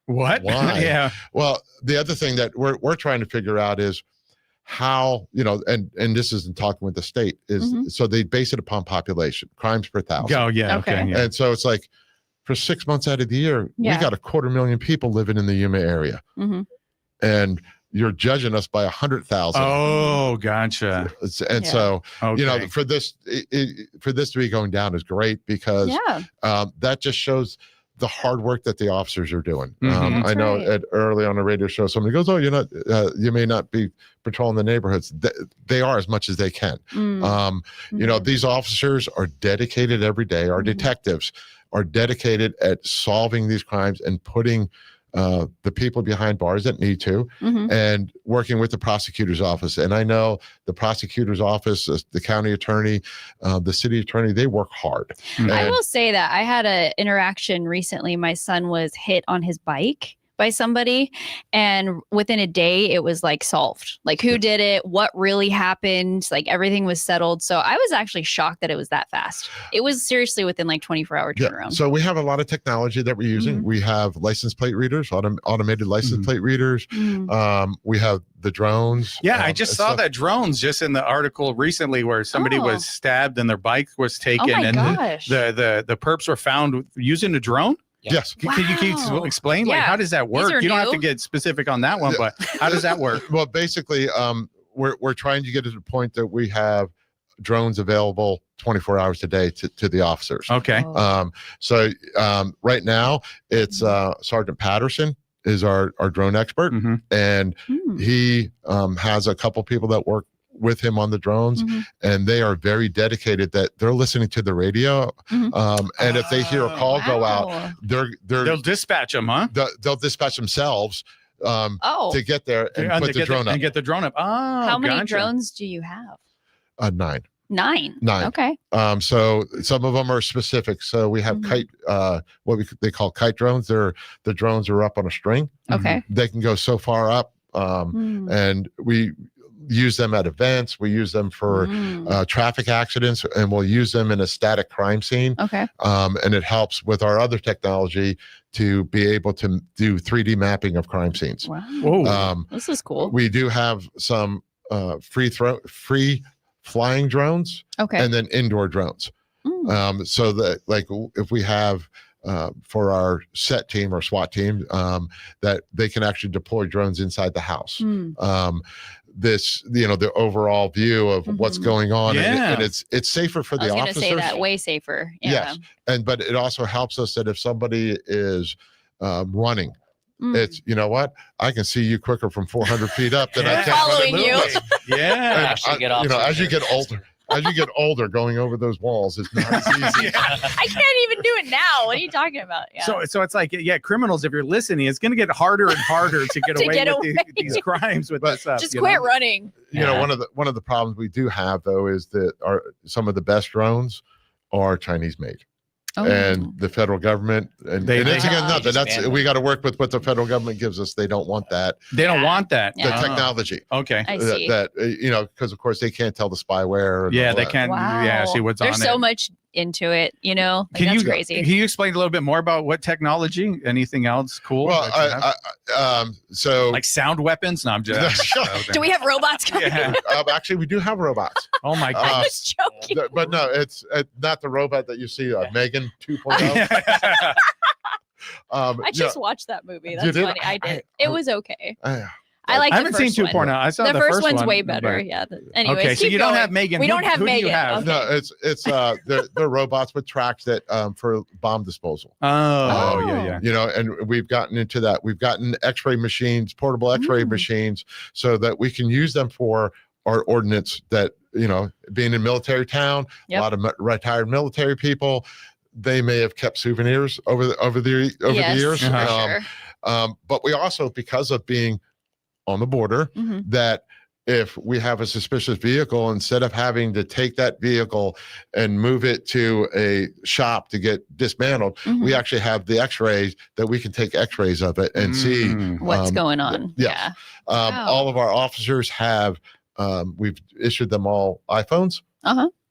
Speaker 3: what?
Speaker 11: Why?
Speaker 3: Yeah.
Speaker 11: Well, the other thing that we're trying to figure out is how, and this isn't talking with the state, is so they base it upon population, crimes per thousand.
Speaker 3: Oh yeah. Okay. Yeah.
Speaker 11: And so it's like, for 6 months out of the year, we got 250,000 people living in the Yuma area, and you're judging us by 100,000.
Speaker 3: Oh, gotcha.
Speaker 11: And so, for this to be going down is great, because that just shows the hard work that the officers are doing. I know early on the radio show, somebody goes, "Oh, you're not, you may not be patrolling the neighborhoods." They are, as much as they can. These officers are dedicated every day. Our detectives are dedicated at solving these crimes and putting the people behind bars that need to, and working with the prosecutor's office. And I know the prosecutor's office, the county attorney, the city attorney, they work hard.
Speaker 4: I will say that I had an interaction recently. My son was hit on his bike by somebody, and within a day it was like solved, like who did it, what really happened, like everything was settled. So I was actually shocked that it was that fast. It was seriously within like 24-hour turnaround.
Speaker 11: So we have a lot of technology that we're using. We have license plate readers, automated license plate readers. We have the drones.
Speaker 3: Yeah, I just saw that drones just in the article recently, where somebody was stabbed and their bike was taken, and the perps were found using a drone.
Speaker 11: Yes.
Speaker 3: Can you explain? Like, how does that work? You don't have to get specific on that one, but how does that work?
Speaker 11: Well, basically, we're trying to get to the point that we have drones available 24 hours a day to the officers.
Speaker 3: Okay.
Speaker 11: So right now it's Sergeant Patterson is our drone expert, and he has a couple people that work with him on the drones, and they are very dedicated, that they're listening to the radio, and if they hear a call go out,
Speaker 3: they'll dispatch them, huh?
Speaker 11: They'll dispatch themselves to get there and put the drone up
Speaker 3: and get the drone up.
Speaker 4: How many drones do you have?
Speaker 11: 9.
Speaker 4: 9.
Speaker 11: Okay. So some of them are specific. So we have kite, they call kite drones. The drones are up on a string.
Speaker 4: Okay.
Speaker 11: They can go so far up, and we use them at events. We use them for traffic accidents, and we'll use them in a static crime scene.
Speaker 4: Okay.
Speaker 11: And it helps with our other technology to be able to do 3D mapping of crime scenes.
Speaker 4: Wow. This is cool.
Speaker 11: We do have some free flying drones, and then indoor drones. So that, like, if we have for our set team or SWAT team, that they can actually deploy drones inside the house. This, the overall view of what's going on, and it's safer for the officers. I was going to
Speaker 4: say that, way safer.
Speaker 11: Yes, but it also helps us that if somebody is running, it's, you know what, I can see you quicker from 400 feet up than I can
Speaker 4: following you.
Speaker 11: As you get older, going over those walls is not as easy.
Speaker 4: I can't even do it now. What are you talking about?
Speaker 3: So it's like, criminals, if you're listening, it's going to get harder and harder to get away with these crimes with this stuff.
Speaker 4: Just quit running.
Speaker 11: One of the problems we do have, though, is that some of the best drones are Chinese made. And the federal government, and it's again nothing. That's, we got to work with what the federal government gives us. They don't want that.
Speaker 3: They don't want that.
Speaker 11: The technology.
Speaker 3: Okay.
Speaker 4: I see.
Speaker 11: That because of course they can't tell the spyware.
Speaker 3: They can't.
Speaker 4: Wow.
Speaker 3: Yeah, see what's on it.
Speaker 4: There's so much into it. That's crazy.
Speaker 3: Can you explain a little bit more about what technology? Anything else cool?
Speaker 11: Well, so
Speaker 3: like sound weapons. No, I'm just.
Speaker 4: Do we have robots coming?
Speaker 11: Actually, we do have robots.
Speaker 3: Oh my god!
Speaker 4: I was joking.
Speaker 11: But no, it's not the robot that you see. Megan 2.0.
Speaker 4: I just watched that movie. That's funny. I did. It was okay. I like.
Speaker 3: I haven't seen 2.0. I saw the
Speaker 4: first one's
Speaker 3: one,
Speaker 4: way better.
Speaker 3: but...
Speaker 4: Yeah. Anyways,
Speaker 3: okay, so you don't have Megan.
Speaker 4: We don't have
Speaker 3: who
Speaker 4: Megan.
Speaker 3: Do you have?
Speaker 4: Okay.
Speaker 11: No, they're robots with tracks that for bomb disposal.
Speaker 3: Yeah.
Speaker 11: You know, and we've gotten into that. We've gotten X-ray machines, portable X-ray machines, so that we can use them for our ordnance. That, you know, being in military town, a lot of retired military people, they may have kept souvenirs over the years.
Speaker 4: Sure.
Speaker 11: But we also, because of being on the border, that if we have a suspicious vehicle, instead of having to take that vehicle and move it to a shop to get dismantled, we actually have the X-rays that we can take X-rays of it and see
Speaker 4: what's going on.
Speaker 11: Yeah. All of our officers have, we've issued them all iPhones.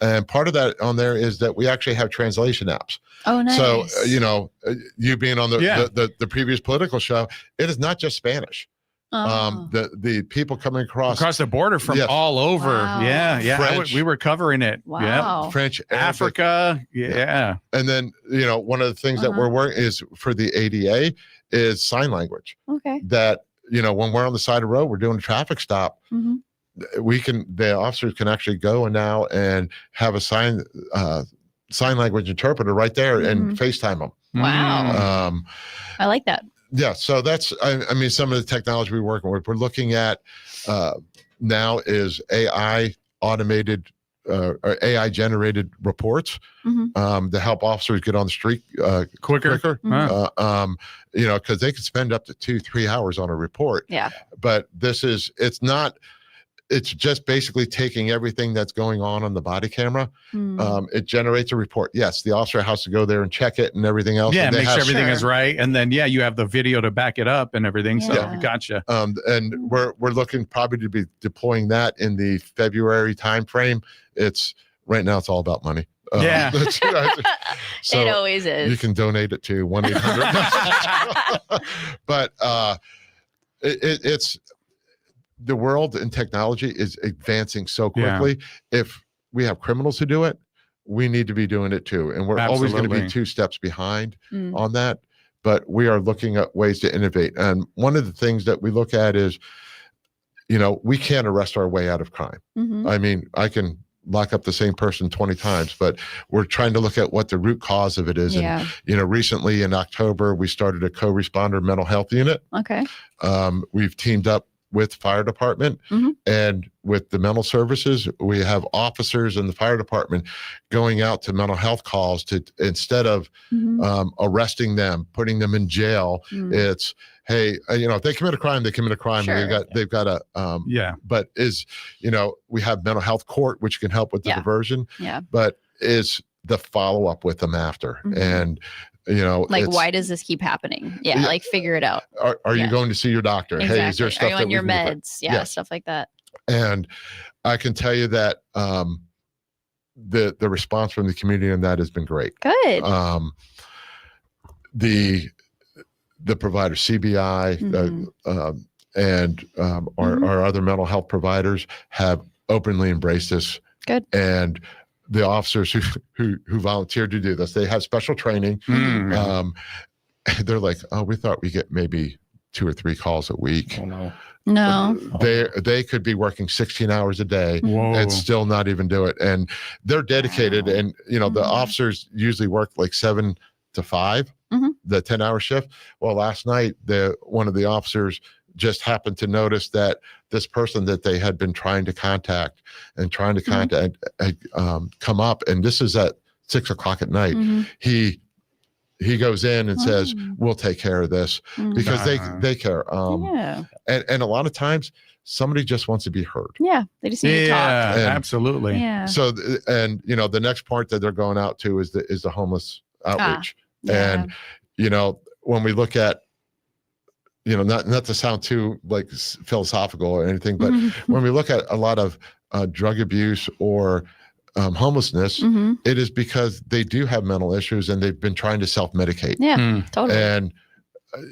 Speaker 11: And part of that on there is that we actually have translation apps.
Speaker 4: Oh, nice.
Speaker 11: So, you know, you being on the previous political show, it is not just Spanish. The people coming across
Speaker 3: the border from all over.
Speaker 4: Wow.
Speaker 3: Yeah.
Speaker 11: French.
Speaker 3: We were covering it.
Speaker 4: Wow.
Speaker 11: French,
Speaker 3: Africa. Yeah.
Speaker 11: And then, you know, one of the things that we're working is for the ADA is sign language.
Speaker 4: Okay.
Speaker 11: That, you know, when we're on the side of the road, we're doing a traffic stop. The officers can actually go now and have a sign language interpreter right there and FaceTime them.
Speaker 4: Wow. I like that.
Speaker 11: Yeah, so that's, I mean, some of the technology we're working with. We're looking at now is AI automated or AI generated reports to help officers get on the street quicker. You know, because they could spend up to 2-3 hours on a report.
Speaker 4: Yeah.
Speaker 11: But it's just basically taking everything that's going on the body camera. It generates a report. Yes, the officer has to go there and check it and everything else.
Speaker 3: Yeah, make sure everything is right. And then, you have the video to back it up and everything. So gotcha.
Speaker 11: And we're looking probably to be deploying that in the February timeframe. Right now it's all about money.
Speaker 3: So
Speaker 4: it always is.
Speaker 11: You can donate it to 1-800. But it's the world and technology is advancing so quickly. If we have criminals who do it, we need to be doing it too. And we're always going to be 2 steps behind on that. But we are looking at ways to innovate. And one of the things that we look at is, you know, we can't arrest our way out of crime. I mean, I can lock up the same person 20 times, but we're trying to look at what the root cause of it is. And, you know, recently in October, we started a co-responder mental health unit.
Speaker 4: Okay.
Speaker 11: We've teamed up with fire department and with the mental services. We have officers in the fire department going out to mental health calls to, instead of arresting them, putting them in jail. It's, hey, you know, if they commit a crime, they commit a crime.
Speaker 4: Sure.
Speaker 11: And they've got a, but you know, we have mental health court, which can help with the diversion, but is the follow-up with them after. And, you know,
Speaker 4: like, why does this keep happening? Like, figure it out.
Speaker 11: Are you going to see your doctor?
Speaker 4: Exactly.
Speaker 11: Hey, is there stuff
Speaker 4: are you on your meds? Stuff like that.
Speaker 11: And I can tell you that the response from the community on that has been great.
Speaker 4: Good.
Speaker 11: The provider CBI and our other mental health providers have openly embraced this.
Speaker 4: Good.
Speaker 11: And the officers who volunteered to do this, they have special training. They're like, oh, we thought we get maybe 2 or 3 calls a week.
Speaker 4: Oh, no.
Speaker 11: They could be working 16 hours a day and still not even do it. And they're dedicated. And, you know, the officers usually work like 7 to 5, the 10-hour shift. Well, last night, one of the officers just happened to notice that this person that they had been trying to contact had come up, and this is at 6 o'clock at night. He goes in and says, we'll take care of this, because they care. And a lot of times somebody just wants to be heard.
Speaker 4: They just need to talk.
Speaker 3: Absolutely.
Speaker 11: So, and you know, the next part that they're going out to is the homeless outreach. And, you know, when we look at, you know, not to sound too like philosophical or anything, but when we look at a lot of drug abuse or homelessness, it is because they do have mental issues and they've been trying to self-medicate.
Speaker 4: Totally.
Speaker 11: And,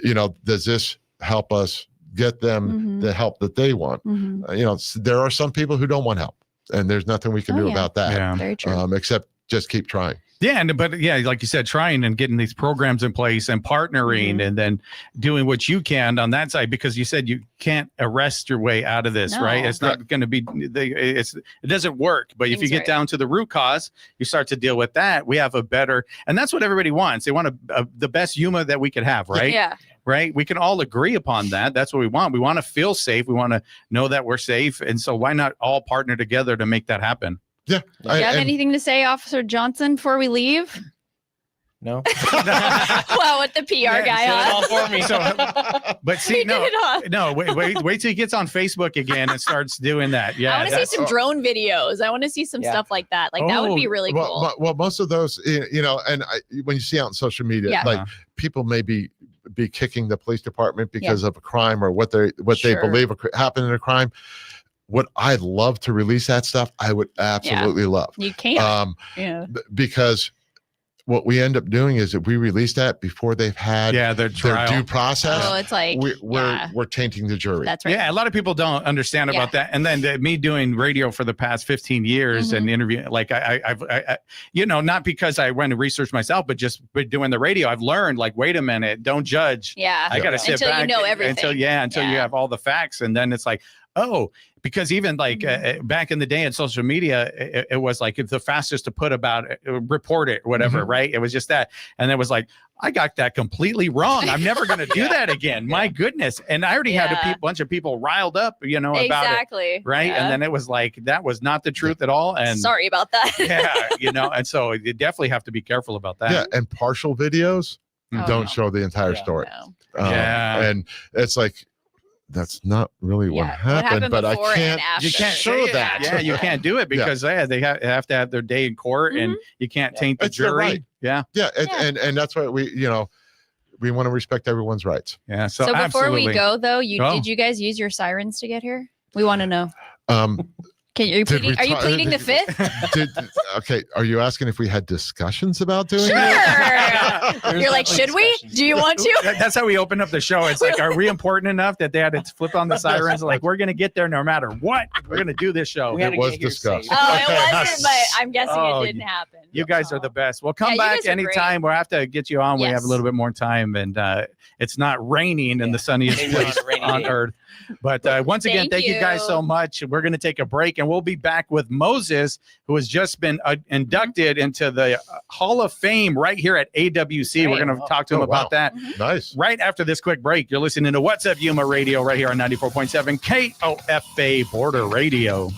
Speaker 11: you know, does this help us get them the help that they want? You know, there are some people who don't want help, and there's nothing we can do about that.
Speaker 4: Very true.
Speaker 11: Except just keep trying.
Speaker 3: Yeah, but like you said, trying and getting these programs in place and partnering and then doing what you can on that side, because you said you can't arrest your way out of this, right? It's not going to be, it doesn't work. But if you get down to the root cause, you start to deal with that. We have a better, and that's what everybody wants. They want the best Yuma that we could have, right?
Speaker 13: Yeah.
Speaker 3: Right. We can all agree upon that. That's what we want. We want to feel safe. We want to know that we're safe. And so why not all partner together to make that happen?
Speaker 11: Yeah.
Speaker 4: Do you have anything to say, Officer Johnson, before we leave?
Speaker 12: No.
Speaker 4: Well, with the PR guy on.
Speaker 12: All for me.
Speaker 3: But see, wait till he gets on Facebook again and starts doing that. Yeah.
Speaker 4: I want to see some drone videos. I want to see some stuff like that. Like that would be really cool.
Speaker 11: Well, most of those, and when you see out on social media, like people may be kicking the police department because of a crime or what they believe happened in a crime. Would I love to release that stuff? I would absolutely love.
Speaker 4: You can.
Speaker 11: Because what we end up doing is if we release that before they've had their due process,
Speaker 4: it's like
Speaker 11: we're tainting the jury.
Speaker 4: That's right.
Speaker 3: Yeah, a lot of people don't understand about that. And then me doing radio for the past 15 years and interviewing, like I've not because I went to research myself, but just doing the radio, I've learned, like, wait a minute, don't judge.
Speaker 4: Yeah.
Speaker 3: I got to sit back
Speaker 4: until you know everything.
Speaker 3: Until you have all the facts, and then it's like, because even like back in the day in social media, it was like the fastest to put about it, report it, whatever, right? It was just that. And it was like, I got that completely wrong. I'm never going to do that again. My goodness. And I already had a bunch of people riled up, about it. Right. Yeah. And then it was like, that was not the truth at all. And
Speaker 4: sorry about that.
Speaker 3: And so you definitely have to be careful about that.
Speaker 11: Yeah. And partial videos don't show the entire story.
Speaker 4: No.
Speaker 11: And it's like, that's not really what happened, but you can't show that.
Speaker 3: Yeah, you can't do it because they have to have their day in court, and you can't taint the jury.
Speaker 11: Right.
Speaker 3: Yeah.
Speaker 11: And that's why we want to respect everyone's rights.
Speaker 3: Yeah. So
Speaker 4: before
Speaker 3: absolutely.
Speaker 4: we go though, did you guys use your sirens to get here? We want to know. Are you pleading the fifth?
Speaker 11: Okay. Are you asking if we had discussions about doing
Speaker 4: it?
Speaker 11: Sure.
Speaker 4: You're like, should we? Do you want to?
Speaker 3: That's how we open up the show. It's like, are we important enough that they had to flip on the sirens? Like, we're going to get there no matter what. We're going to do this show.
Speaker 11: It was discussed.
Speaker 4: Oh, it wasn't, but I'm guessing it didn't happen.
Speaker 3: You guys are the best. Well, come back anytime. We'll have to get you on. We have a little bit more time, and it's not raining in the sunniest place on earth. But once again, thank you guys so much. We're going to take a break, and we'll be back with Moses, who has just been inducted into the Hall of Fame right here at AWC. We're going to talk to him about that.
Speaker 11: Nice.
Speaker 3: Right after this quick break. You're listening to What's Up Yuma Radio right here on 94.7 KOFA Border Radio.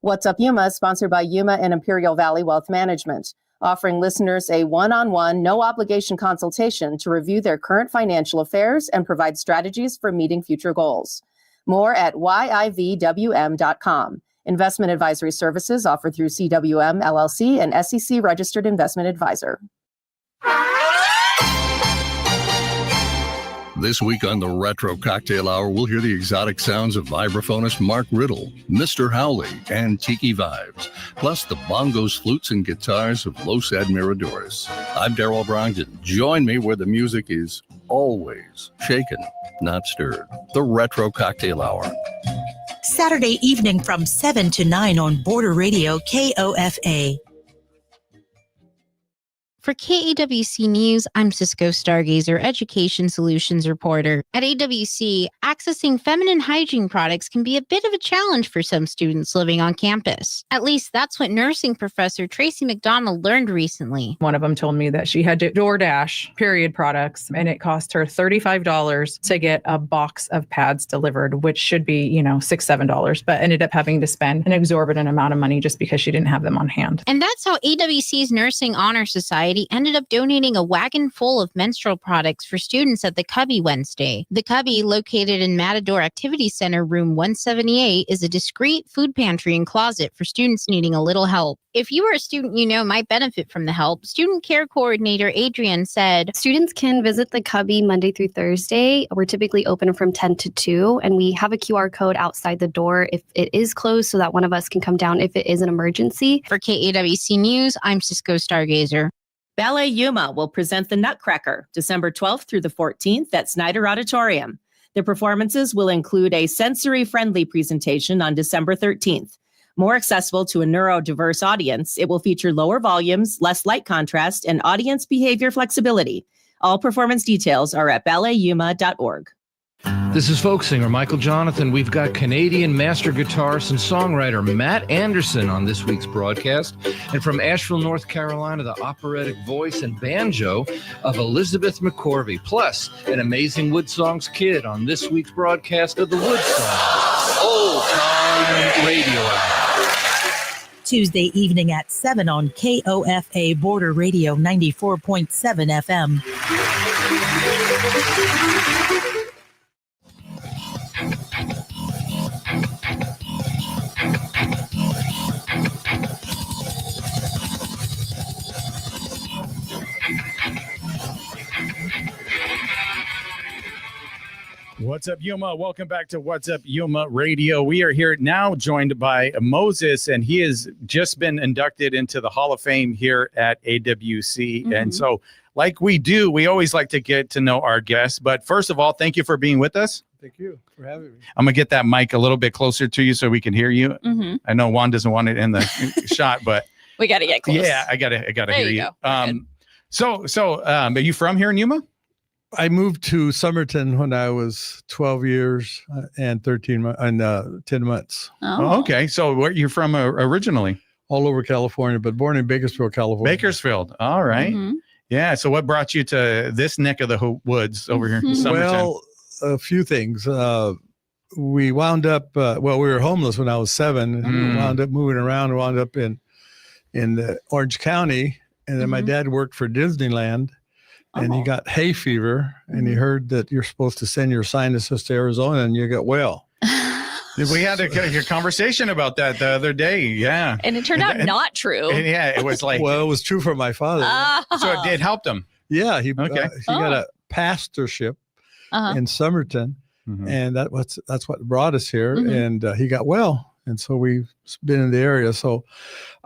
Speaker 5: What's Up Yuma is sponsored by Yuma and Imperial Valley Wealth Management, offering listeners a one-on-one, no-obligation consultation to review their current financial affairs and provide strategies for meeting future goals. More at yivwm.com. Investment advisory services offered through CWM, LLC, and SEC Registered Investment Advisor.
Speaker 14: This week on the Retro Cocktail Hour, we'll hear the exotic sounds of vibraphonist Mark Riddle, Mr. Howley, and Tiki Vibes, plus the bongos, flutes, and guitars of Los Admiradores. I'm Darrell Brogdon. Join me where the music is always shaken, not stirred. The Retro Cocktail Hour.
Speaker 9: Saturday evening from 7 to 9 on Border Radio KOFA.
Speaker 13: For KAWC News, I'm Cisco Stargazer, Education Solutions Reporter. At AWC, accessing feminine hygiene products can be a bit of a challenge for some students living on campus. At least that's what nursing professor Tracy McDonald learned recently.
Speaker 15: One of them told me that she had to DoorDash period products, and it cost her $35 to get a box of pads delivered, which should be, $6, $7, but ended up having to spend an exorbitant amount of money just because she didn't have them on hand.
Speaker 13: And that's how AWC's Nursing Honor Society ended up donating a wagon full of menstrual products for students at the Cubby Wednesday. The Cubby, located in Matador Activity Center, room 178, is a discreet food pantry and closet for students needing a little help. If you are a student you know might benefit from the help, Student Care Coordinator Adrienne said,
Speaker 16: students can visit the Cubby Monday through Thursday. We're typically open from 10 to 2, and we have a QR code outside the door if it is closed so that one of us can come down if it is an emergency.
Speaker 13: For KAWC News, I'm Cisco Stargazer.
Speaker 2: Ballet Yuma will present The Nutcracker December 12th through the 14th at Snyder Auditorium. The performances will include a sensory-friendly presentation on December 13th. More accessible to a neurodiverse audience, it will feature lower volumes, less light contrast, and audience behavior flexibility. All performance details are at balletyuma.org.
Speaker 8: This is folk singer Michael Jonathan. We've got Canadian master guitarist and songwriter Matt Anderson on this week's broadcast. And from Asheville, North Carolina, the operatic voice and banjo of Elizabeth McCorvey, plus an amazing Wood Songs kid on this week's broadcast of the Wood Songs Old Time Radio Hour.
Speaker 9: Tuesday evening at 7 on KOFA Border Radio 94.7 FM.
Speaker 3: What's up, Yuma? Welcome back to What's Up, Yuma Radio. We are here now joined by Moses, and he has just been inducted into the Hall of Fame here at AWC. Mm-hmm. And so, like we do, we always like to get to know our guests. But first of all, thank you for being with us.
Speaker 17: Thank you for having me.
Speaker 3: I'm going to get that mic a little bit closer to you so we can hear you.
Speaker 4: Mm-hmm.
Speaker 3: I know Juan doesn't want it in the shot, but
Speaker 4: we got to get close.
Speaker 3: Yeah, I got to hear you. Are you from here in Yuma?
Speaker 17: I moved to Somerton when I was 12 years and 10 months.
Speaker 3: Oh, okay. So where you're from originally?
Speaker 17: All over California, but born in Bakersfield, California.
Speaker 3: Bakersfield. All right. Mm-hmm. Yeah. So what brought you to this neck of the woods over here in Somerton?
Speaker 17: Well, a few things. We wound up, we were homeless when I was 7. And we wound up moving around, wound up in Orange County. And then my dad worked for Disneyland. And he got hay fever, and he heard that you're supposed to send your sinuses to Arizona, and you get well.
Speaker 3: We had a conversation about that the other day. Yeah.
Speaker 4: And it turned out not true.
Speaker 3: And yeah, it was like.
Speaker 17: Well, it was true for my father.
Speaker 3: So it helped him.
Speaker 17: Yeah. He got a pastorship in Somerton, and that's what brought us here. And he got well. And so we've been in the area. So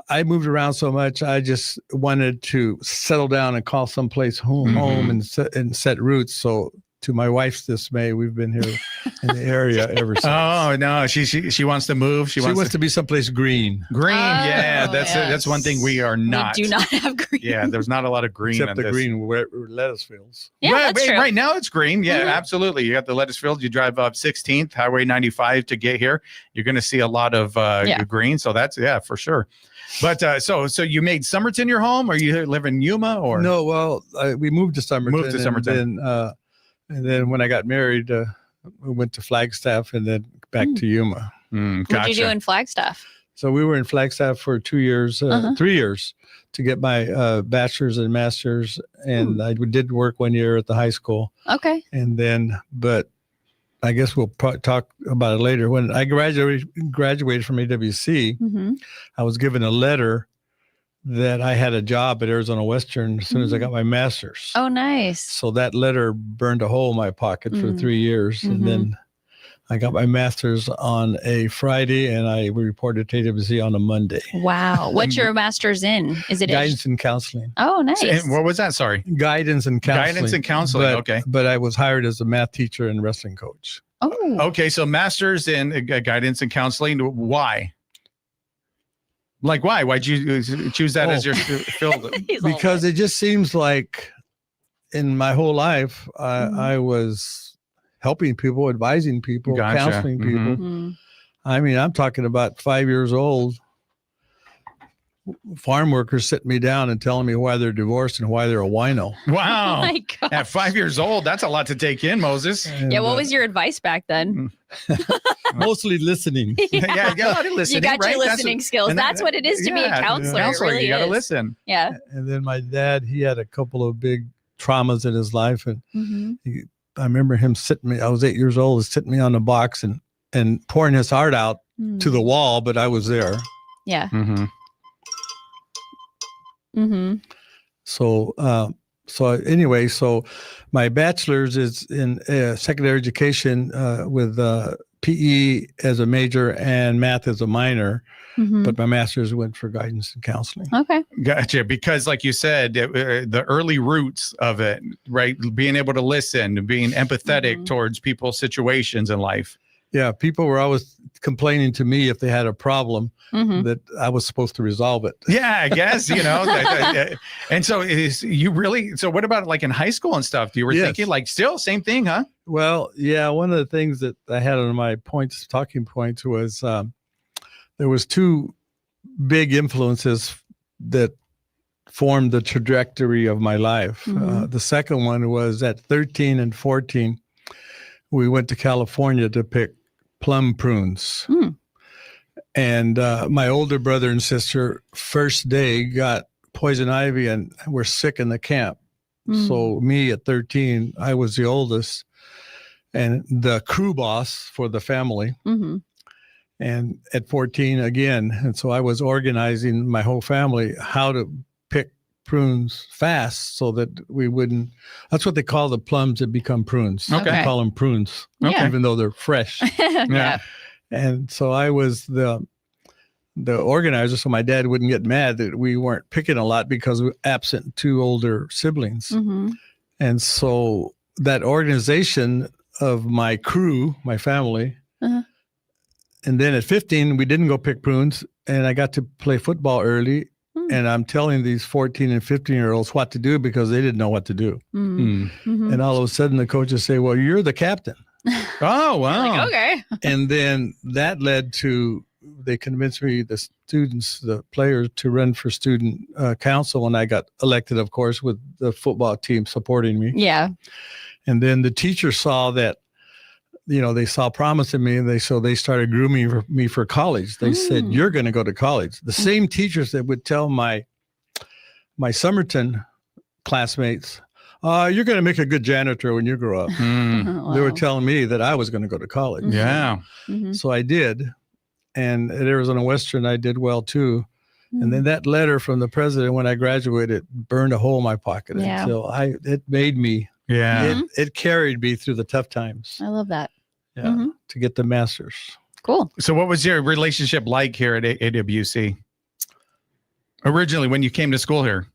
Speaker 17: I moved around so much. I just wanted to settle down and call someplace home and set roots. So to my wife's dismay, we've been here in the area ever since.
Speaker 3: Oh no, she wants to move. She wants
Speaker 17: to be someplace green.
Speaker 3: Green, yeah, that's one thing we are not.
Speaker 4: We do not have green.
Speaker 3: Yeah, there's not a lot of green.
Speaker 17: Except the green lettuce fields.
Speaker 4: Yeah, that's true.
Speaker 3: Right now it's green. Yeah, absolutely. You got the lettuce fields. You drive up 16th Highway 95 to get here. You're going to see a lot of green. So that's for sure. But so you made Somerton your home, or you live in Yuma, or
Speaker 17: no? Well, we moved to Somerton. And then when I got married, we went to Flagstaff and then back to Yuma.
Speaker 4: What did you do in Flagstaff?
Speaker 17: So we were in Flagstaff for 2 years, 3 years to get my bachelor's and master's. And I did work 1 year at the high school.
Speaker 4: Okay.
Speaker 17: And then, but I guess we'll talk about it later. When I graduated from AWC, I was given a letter that I had a job at Arizona Western as soon as I got my master's.
Speaker 4: Oh, nice.
Speaker 17: So that letter burned a hole in my pocket for 3 years. And then I got my master's on a Friday and I reported to AWC on a Monday.
Speaker 4: Wow. What's your master's in? Is it
Speaker 17: guidance and counseling?
Speaker 4: Oh, nice.
Speaker 3: And what was that? Sorry.
Speaker 17: Guidance and counseling.
Speaker 3: Guidance and counseling. Okay.
Speaker 17: But I was hired as a math teacher and wrestling coach.
Speaker 4: Oh.
Speaker 3: Okay. So master's in guidance and counseling. Why? Like, why? Why'd you choose that as your field?
Speaker 17: Because it just seems like in my whole life, I was helping people, advising people, counseling people. I mean, I'm talking about 5 years old. Farm workers sitting me down and telling me why they're divorced and why they're a wino.
Speaker 3: Wow.
Speaker 4: Oh my God.
Speaker 3: At 5 years old, that's a lot to take in, Moses.
Speaker 17: And,
Speaker 4: what was your advice back then?
Speaker 17: Mostly listening.
Speaker 3: Yeah, you got a lot of listening.
Speaker 4: You got your listening skills. That's what it is to be a counselor. It really
Speaker 3: you got to
Speaker 4: is.
Speaker 3: listen.
Speaker 4: Yeah.
Speaker 17: And then my dad, he had a couple of big traumas in his life. And I remember him sitting me, I was 8 years old, sitting me on the box and pouring his heart out to the wall, but I was there.
Speaker 4: Yeah.
Speaker 17: So anyway, so my bachelor's is in secondary education with PE as a major and math as a minor. But my master's went for guidance and counseling.
Speaker 4: Okay.
Speaker 3: Gotcha. Because like you said, the early roots of it, right? Being able to listen, being empathetic towards people's situations in life.
Speaker 17: Yeah. People were always complaining to me if they had a problem that I was supposed to resolve it.
Speaker 3: Yeah, I guess, and so so what about like in high school and stuff? You were thinking like still same thing, huh?
Speaker 17: Well, yeah. One of the things that I had on my talking points was, there was two big influences that formed the trajectory of my life. The second one was at 13 and 14, we went to California to pick plum prunes. And my older brother and sister, first day, got poison ivy and were sick in the camp. So me at 13, I was the oldest and the crew boss for the family. And at 14 again. And so I was organizing my whole family how to pick prunes fast so that we wouldn't. That's what they call the plums that become prunes.
Speaker 3: Okay.
Speaker 17: They call them prunes, even though they're fresh.
Speaker 4: Yeah.
Speaker 17: And so I was the organizer, so my dad wouldn't get mad that we weren't picking a lot because we were absent two older siblings. And so that organization of my crew, my family, and then at 15, we didn't go pick prunes, and I got to play football early. And I'm telling these 14 and 15-year-olds what to do because they didn't know what to do. And all of a sudden, the coaches say, well, you're the captain.
Speaker 3: Oh, wow.
Speaker 4: Like, okay.
Speaker 17: And then that led to, they convinced me, the students, the players, to run for student council. And I got elected, of course, with the football team supporting me.
Speaker 4: Yeah.
Speaker 17: And then the teachers saw that, they saw promise in me, and so they started grooming me for college. They said, you're going to go to college. The same teachers that would tell my Somerton classmates, you're going to make a good janitor when you grow up. They were telling me that I was going to go to college.
Speaker 3: Yeah.
Speaker 17: So I did. And at Arizona Western, I did well too. And then that letter from the president when I graduated burned a hole in my pocket until it made me.
Speaker 3: Yeah.
Speaker 17: It carried me through the tough times.
Speaker 4: I love that.
Speaker 17: Yeah. To get the master's.
Speaker 4: Cool.
Speaker 3: So what was your relationship like here at AWC? Originally, when you came to school here?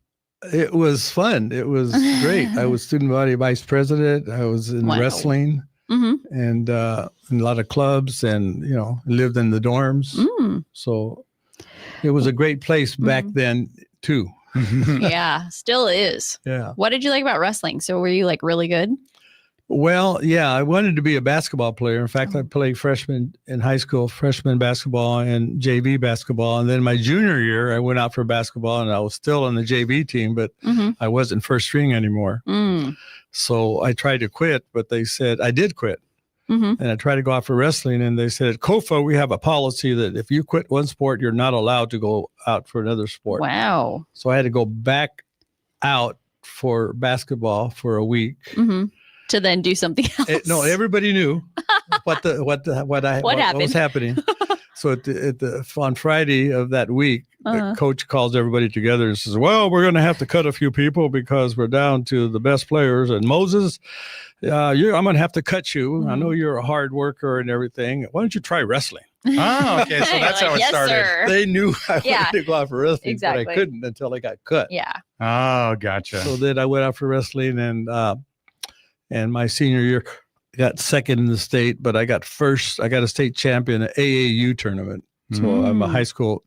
Speaker 17: It was fun. It was great. I was student body vice president. I was in wrestling and in a lot of clubs and, lived in the dorms. So it was a great place back then too.
Speaker 4: Yeah, still is.
Speaker 17: Yeah.
Speaker 4: What did you like about wrestling? So were you like really good?
Speaker 17: Well, yeah, I wanted to be a basketball player. In fact, I played freshman in high school, freshman basketball and JV basketball. And then my junior year, I went out for basketball and I was still on the JV team, but I wasn't first string anymore. So I tried to quit, but they said I did quit. And I tried to go out for wrestling, and they said, at COFA, we have a policy that if you quit one sport, you're not allowed to go out for another sport.
Speaker 4: Wow.
Speaker 17: So I had to go back out for basketball for a week.
Speaker 4: To then do something else.
Speaker 17: No, everybody knew what was happening. So on Friday of that week, the coach calls everybody together and says, well, we're going to have to cut a few people because we're down to the best players. And Moses, I'm going to have to cut you. I know you're a hard worker and everything. Why don't you try wrestling?
Speaker 3: Oh, okay. So that's how it started.
Speaker 4: Sir.
Speaker 17: They knew I wanted to go out for wrestling,
Speaker 4: exactly.
Speaker 17: but I couldn't until I got cut.
Speaker 4: Yeah.
Speaker 3: Oh, gotcha.
Speaker 17: So then I went out for wrestling, and my senior year got second in the state, but I got first. I got a state champion at AAU tournament. So I'm a high school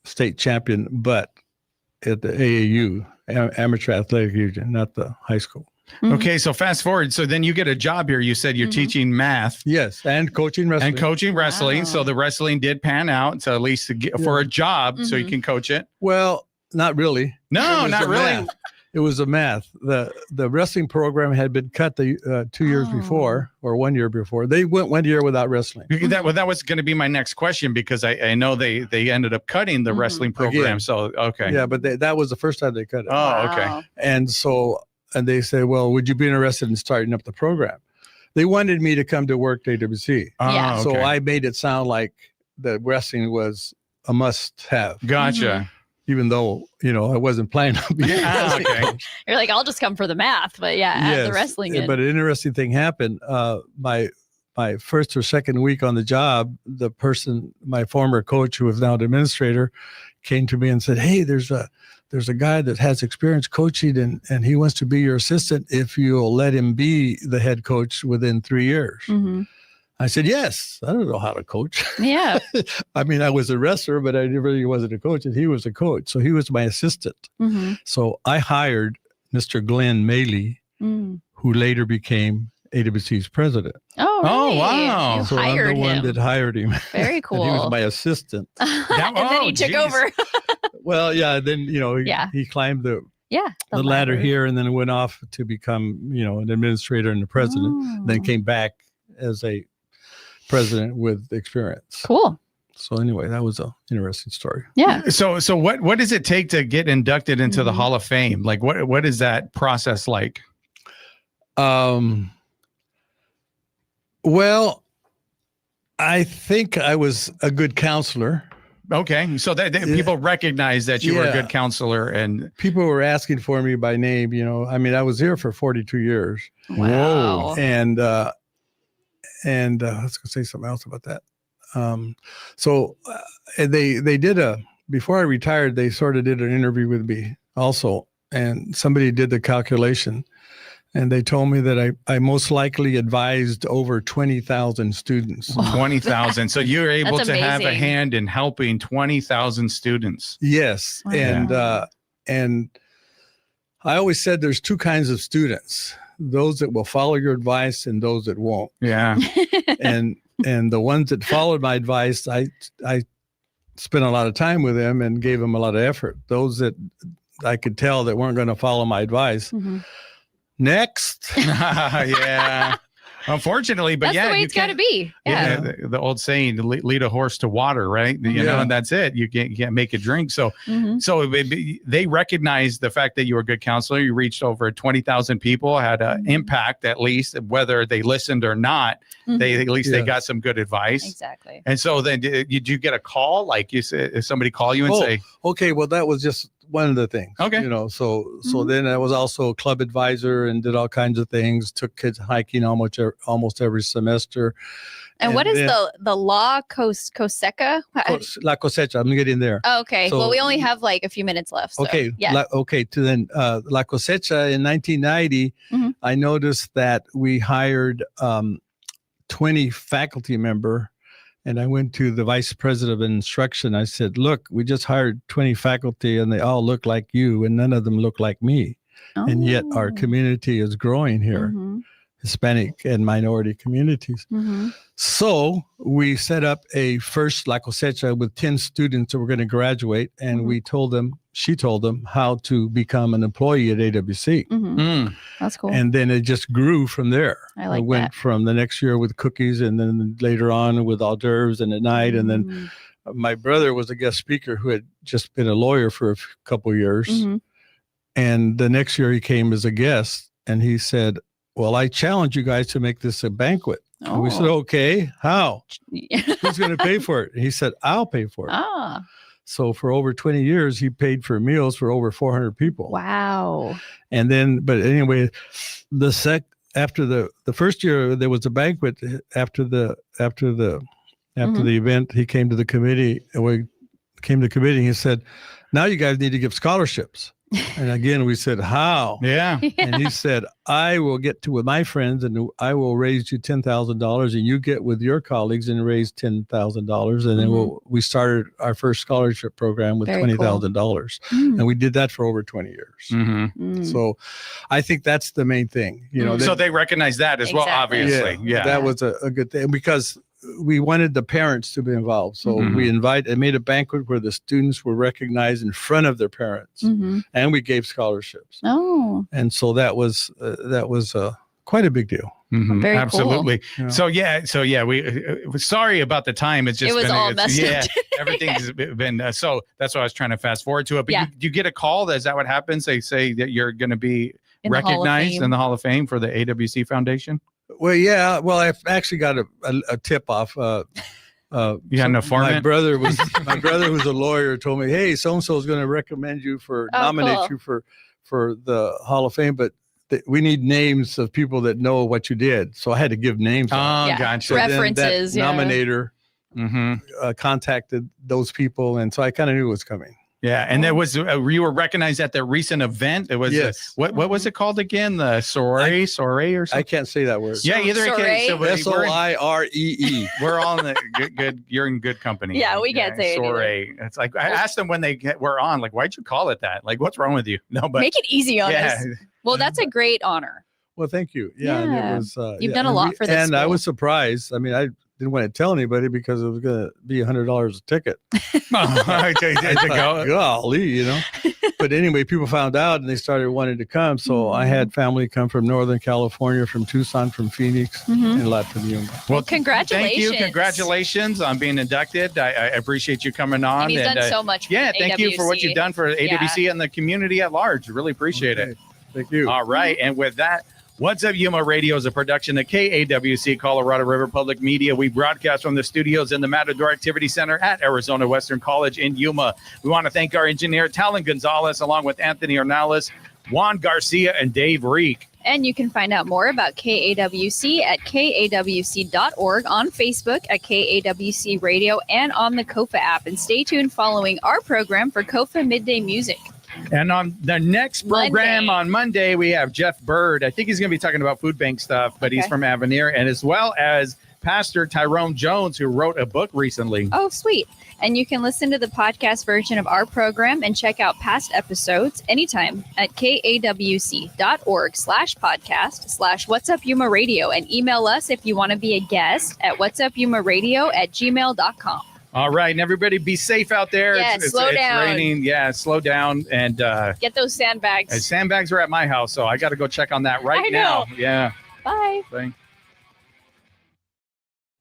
Speaker 17: state champion, but at the AAU, Amateur Athletic Union, not the high school.
Speaker 3: Okay, so fast forward. So then you get a job here. You said you're teaching math.
Speaker 17: Yes, and coaching wrestling.
Speaker 3: Wow. So the wrestling did pan out. So at least for a job, so you can coach it.
Speaker 17: Well, not really.
Speaker 3: No, not really.
Speaker 17: Math. It was a math. The wrestling program had been cut 2 years before, or 1 year before. They went 1 year without wrestling.
Speaker 3: That was going to be my next question, because I know they ended up cutting the wrestling program.
Speaker 17: Again.
Speaker 3: So, okay.
Speaker 17: Yeah, but that was the first time they cut it.
Speaker 3: Oh, okay.
Speaker 17: And they said, well, would you be interested in starting up the program? They wanted me to come to work at AWC.
Speaker 3: Yeah.
Speaker 17: So I made it sound like the wrestling was a must-have.
Speaker 3: Gotcha.
Speaker 17: Even though, I wasn't planning on being
Speaker 3: okay.
Speaker 4: You're like, I'll just come for the math, but the wrestling.
Speaker 17: But an interesting thing happened. My my first or second week on the job, the person, my former coach, who was now an administrator, came to me and said, "Hey, there's a guy that has experience coaching, and he wants to be your assistant if you'll let him be the head coach within 3 years." Mm-hmm. I said, "Yes." I don't know how to coach.
Speaker 4: Yeah.
Speaker 17: I mean, I was a wrestler, but I really wasn't a coach, and he was a coach. So he was my assistant. Mm-hmm. So I hired Mr. Glenn Maley, who later became AWC's president.
Speaker 4: Oh, really?
Speaker 17: Oh, wow.
Speaker 4: So I'm the
Speaker 17: one that hired him.
Speaker 4: Very cool.
Speaker 17: And he was my assistant.
Speaker 4: And then he took over.
Speaker 17: Well, yeah. Then, he climbed the ladder here, and then went off to become, an administrator and the president. Oh. Then came back as a president with experience.
Speaker 4: Cool.
Speaker 17: So anyway, that was an interesting story.
Speaker 4: Yeah.
Speaker 3: So what does it take to get inducted into the Hall of Fame? Like what is that process like?
Speaker 17: Well, I think I was a good counselor.
Speaker 3: Okay. So that people recognize that you were a good counselor, and
Speaker 17: people were asking for me by name, I mean, I was here for 42 years.
Speaker 4: Wow.
Speaker 17: And I was going to say something else about that. They did before I retired, they sort of did an interview with me also, and somebody did the calculation, and they told me that I most likely advised over 20,000 students.
Speaker 3: 20,000. So you're able to have a hand in helping 20,000 students.
Speaker 17: Yes. Wow. And I always said there's two kinds of students: those that will follow your advice and those that won't.
Speaker 3: Yeah.
Speaker 17: And the ones that followed my advice, I spent a lot of time with them and gave them a lot of effort. Those that I could tell that weren't going to follow my advice. Mm-hmm. Next.
Speaker 3: Yeah. Unfortunately, but
Speaker 4: that's the way it's got to be.
Speaker 3: Yeah. The old saying, lead a horse to water, right? You know, and that's it. You can't make it drink. So, so they recognized the fact that you were a good counselor. You reached over 20,000 people, had an impact, at least, whether they listened or not. They they got some good advice.
Speaker 4: Exactly.
Speaker 3: And so then did you get a call? Like you said, if somebody call you and say,
Speaker 17: okay, well, that was just one of the things.
Speaker 3: Okay.
Speaker 17: So then I was also a club advisor and did all kinds of things, took kids hiking almost every semester.
Speaker 4: And what is the La Cosecha?
Speaker 17: La Cosecha. I'm getting there.
Speaker 4: Oh, okay. So, well, we only have like a few minutes left. So,
Speaker 17: okay.
Speaker 4: Yeah.
Speaker 17: La Cosecha in 1990, I noticed that we hired 20 faculty member. And I went to the vice president of instruction. I said, "Look, we just hired 20 faculty and they all look like you and none of them look like me. Oh. And yet our community is growing here, Hispanic and minority communities." So we set up a first La Cosecha with 10 students that were going to graduate. And she told them how to become an employee at AWC.
Speaker 4: That's cool.
Speaker 17: And then it just grew from there.
Speaker 4: I like
Speaker 17: it went from the next year with cookies, and then later on with hors d'oeuvres and at night. And then my brother was a guest speaker who had just been a lawyer for a couple of years. And the next year he came as a guest, and he said, "Well, I challenge you guys to make this a banquet." Oh. And we said, "Okay, how? Who's going to pay for it?" And he said, "I'll pay for it."
Speaker 4: Ah.
Speaker 17: So for over 20 years, he paid for meals for over 400 people.
Speaker 4: Wow.
Speaker 17: And then, but anyway, after the first year, there was a banquet. After the event, he came to the committee. And he said, "Now you guys need to give scholarships." And again, we said, "How?"
Speaker 3: Yeah.
Speaker 17: And he said, "I will get with my friends and I will raise you $10,000 and you get with your colleagues and raise $10,000. And then we started our first scholarship program with $20,000. And we did that for over 20 years. So I think that's the main thing,
Speaker 3: So they recognize that as well, obviously. Yeah.
Speaker 17: That was a good thing because we wanted the parents to be involved. So we made a banquet where the students were recognized in front of their parents, and we gave scholarships.
Speaker 4: Oh,
Speaker 17: and so that was quite a big deal.
Speaker 4: Very
Speaker 3: absolutely.
Speaker 4: Cool.
Speaker 3: So we sorry about the time. It's just
Speaker 4: all messed up.
Speaker 3: Everything's been so that's why I was trying to fast forward to it. But you get a call. Is that what happens? They say that you're going to be recognized in the Hall of Fame for the AWC Foundation.
Speaker 17: Well, yeah. Well, I've actually got a tip off. You
Speaker 3: had an informant?
Speaker 17: My brother who's a lawyer told me, "Hey, so and so is going to recommend you nominate you for the Hall of Fame." But we need names of people that know what you did. So I had to give names.
Speaker 3: Gotcha.
Speaker 17: So
Speaker 4: references.
Speaker 17: Then that nominator contacted those people, and so I kind of knew it was coming.
Speaker 3: Yeah, and there was you were recognized at the recent event. It was what was it called again? The soiree or something.
Speaker 17: I can't say that word.
Speaker 3: Yeah, either
Speaker 17: SOIREE.
Speaker 3: We're all in the good. You're in good company.
Speaker 4: Yeah, we can't say
Speaker 3: soiree. It's like I asked them when they were on, like, why'd you call it that? Like, what's wrong with you? No, but
Speaker 4: make it easy on us. Well, that's a great honor.
Speaker 17: Well, thank you. Yeah, and it was.
Speaker 4: You've done a lot for this.
Speaker 17: And
Speaker 4: school.
Speaker 17: I was surprised. I mean, I didn't want to tell anybody because it was going to be $100 a ticket. Golly, But anyway, people found out and they started wanting to come. So I had family come from Northern California, from Tucson, from Phoenix, and a lot from Yuma.
Speaker 4: Well, congratulations.
Speaker 3: Thank you. Congratulations on being inducted. I appreciate you coming on.
Speaker 4: And he's done so much for
Speaker 3: thank you for what you've done for AWC and the community at large. Really appreciate it.
Speaker 17: Thank you.
Speaker 3: All right. And with that, What's Up Yuma Radio is a production of KAWC, Colorado River Public Media. We broadcast from the studios in the Matador Activity Center at Arizona Western College in Yuma. We want to thank our engineer, Talon Gonzalez, along with Anthony Ornales, Juan Garcia, and Dave Reek.
Speaker 4: And you can find out more about KAWC at kawc.org, on Facebook at KAWC Radio, and on the KOFA app. And stay tuned following our program for KOFA Midday Music.
Speaker 3: And on the next program on Monday, we have Jeff Bird. I think he's going to be talking about food bank stuff, but he's from Avenir, and as well as Pastor Tyrone Jones, who wrote a book recently.
Speaker 4: Oh, sweet. And you can listen to the podcast version of our program and check out past episodes anytime at kawc.org/podcast/What's Up Yuma Radio, and email us if you want to be a guest at whatsupyumaradio@gmail.com.
Speaker 3: All right, and everybody be safe out there.
Speaker 4: Yeah, slow down.
Speaker 3: It's raining. Yeah, slow down. And
Speaker 4: get those sandbags.
Speaker 3: Sandbags are at my house, so I got to go check on that right now. Yeah.
Speaker 4: Bye.
Speaker 3: Bye.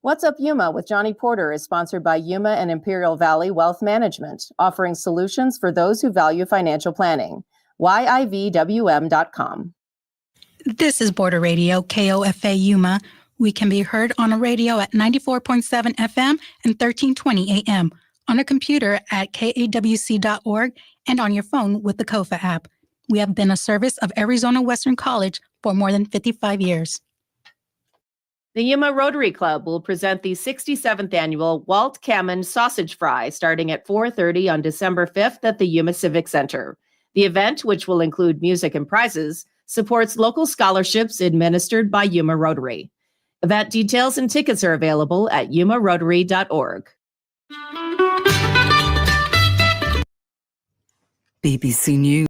Speaker 5: What's Up Yuma with Johnny Porter is sponsored by Yuma and Imperial Valley Wealth Management, offering solutions for those who value financial planning. YIVWM.com.
Speaker 18: This is Border Radio, KOFA Yuma. We can be heard on a radio at 94.7 FM and 1320 AM, on a computer at kawc.org, and on your phone with the KOFA app. We have been a service of Arizona Western College for more than 55 years.
Speaker 2: The Yuma Rotary Club will present the 67th annual Walt Kamen Sausage Fry starting at 4:30 on December 5th at the Yuma Civic Center. The event, which will include music and prizes, supports local scholarships administered by Yuma Rotary. Event details and tickets are available at yumarotary.org.
Speaker 19: BBC News.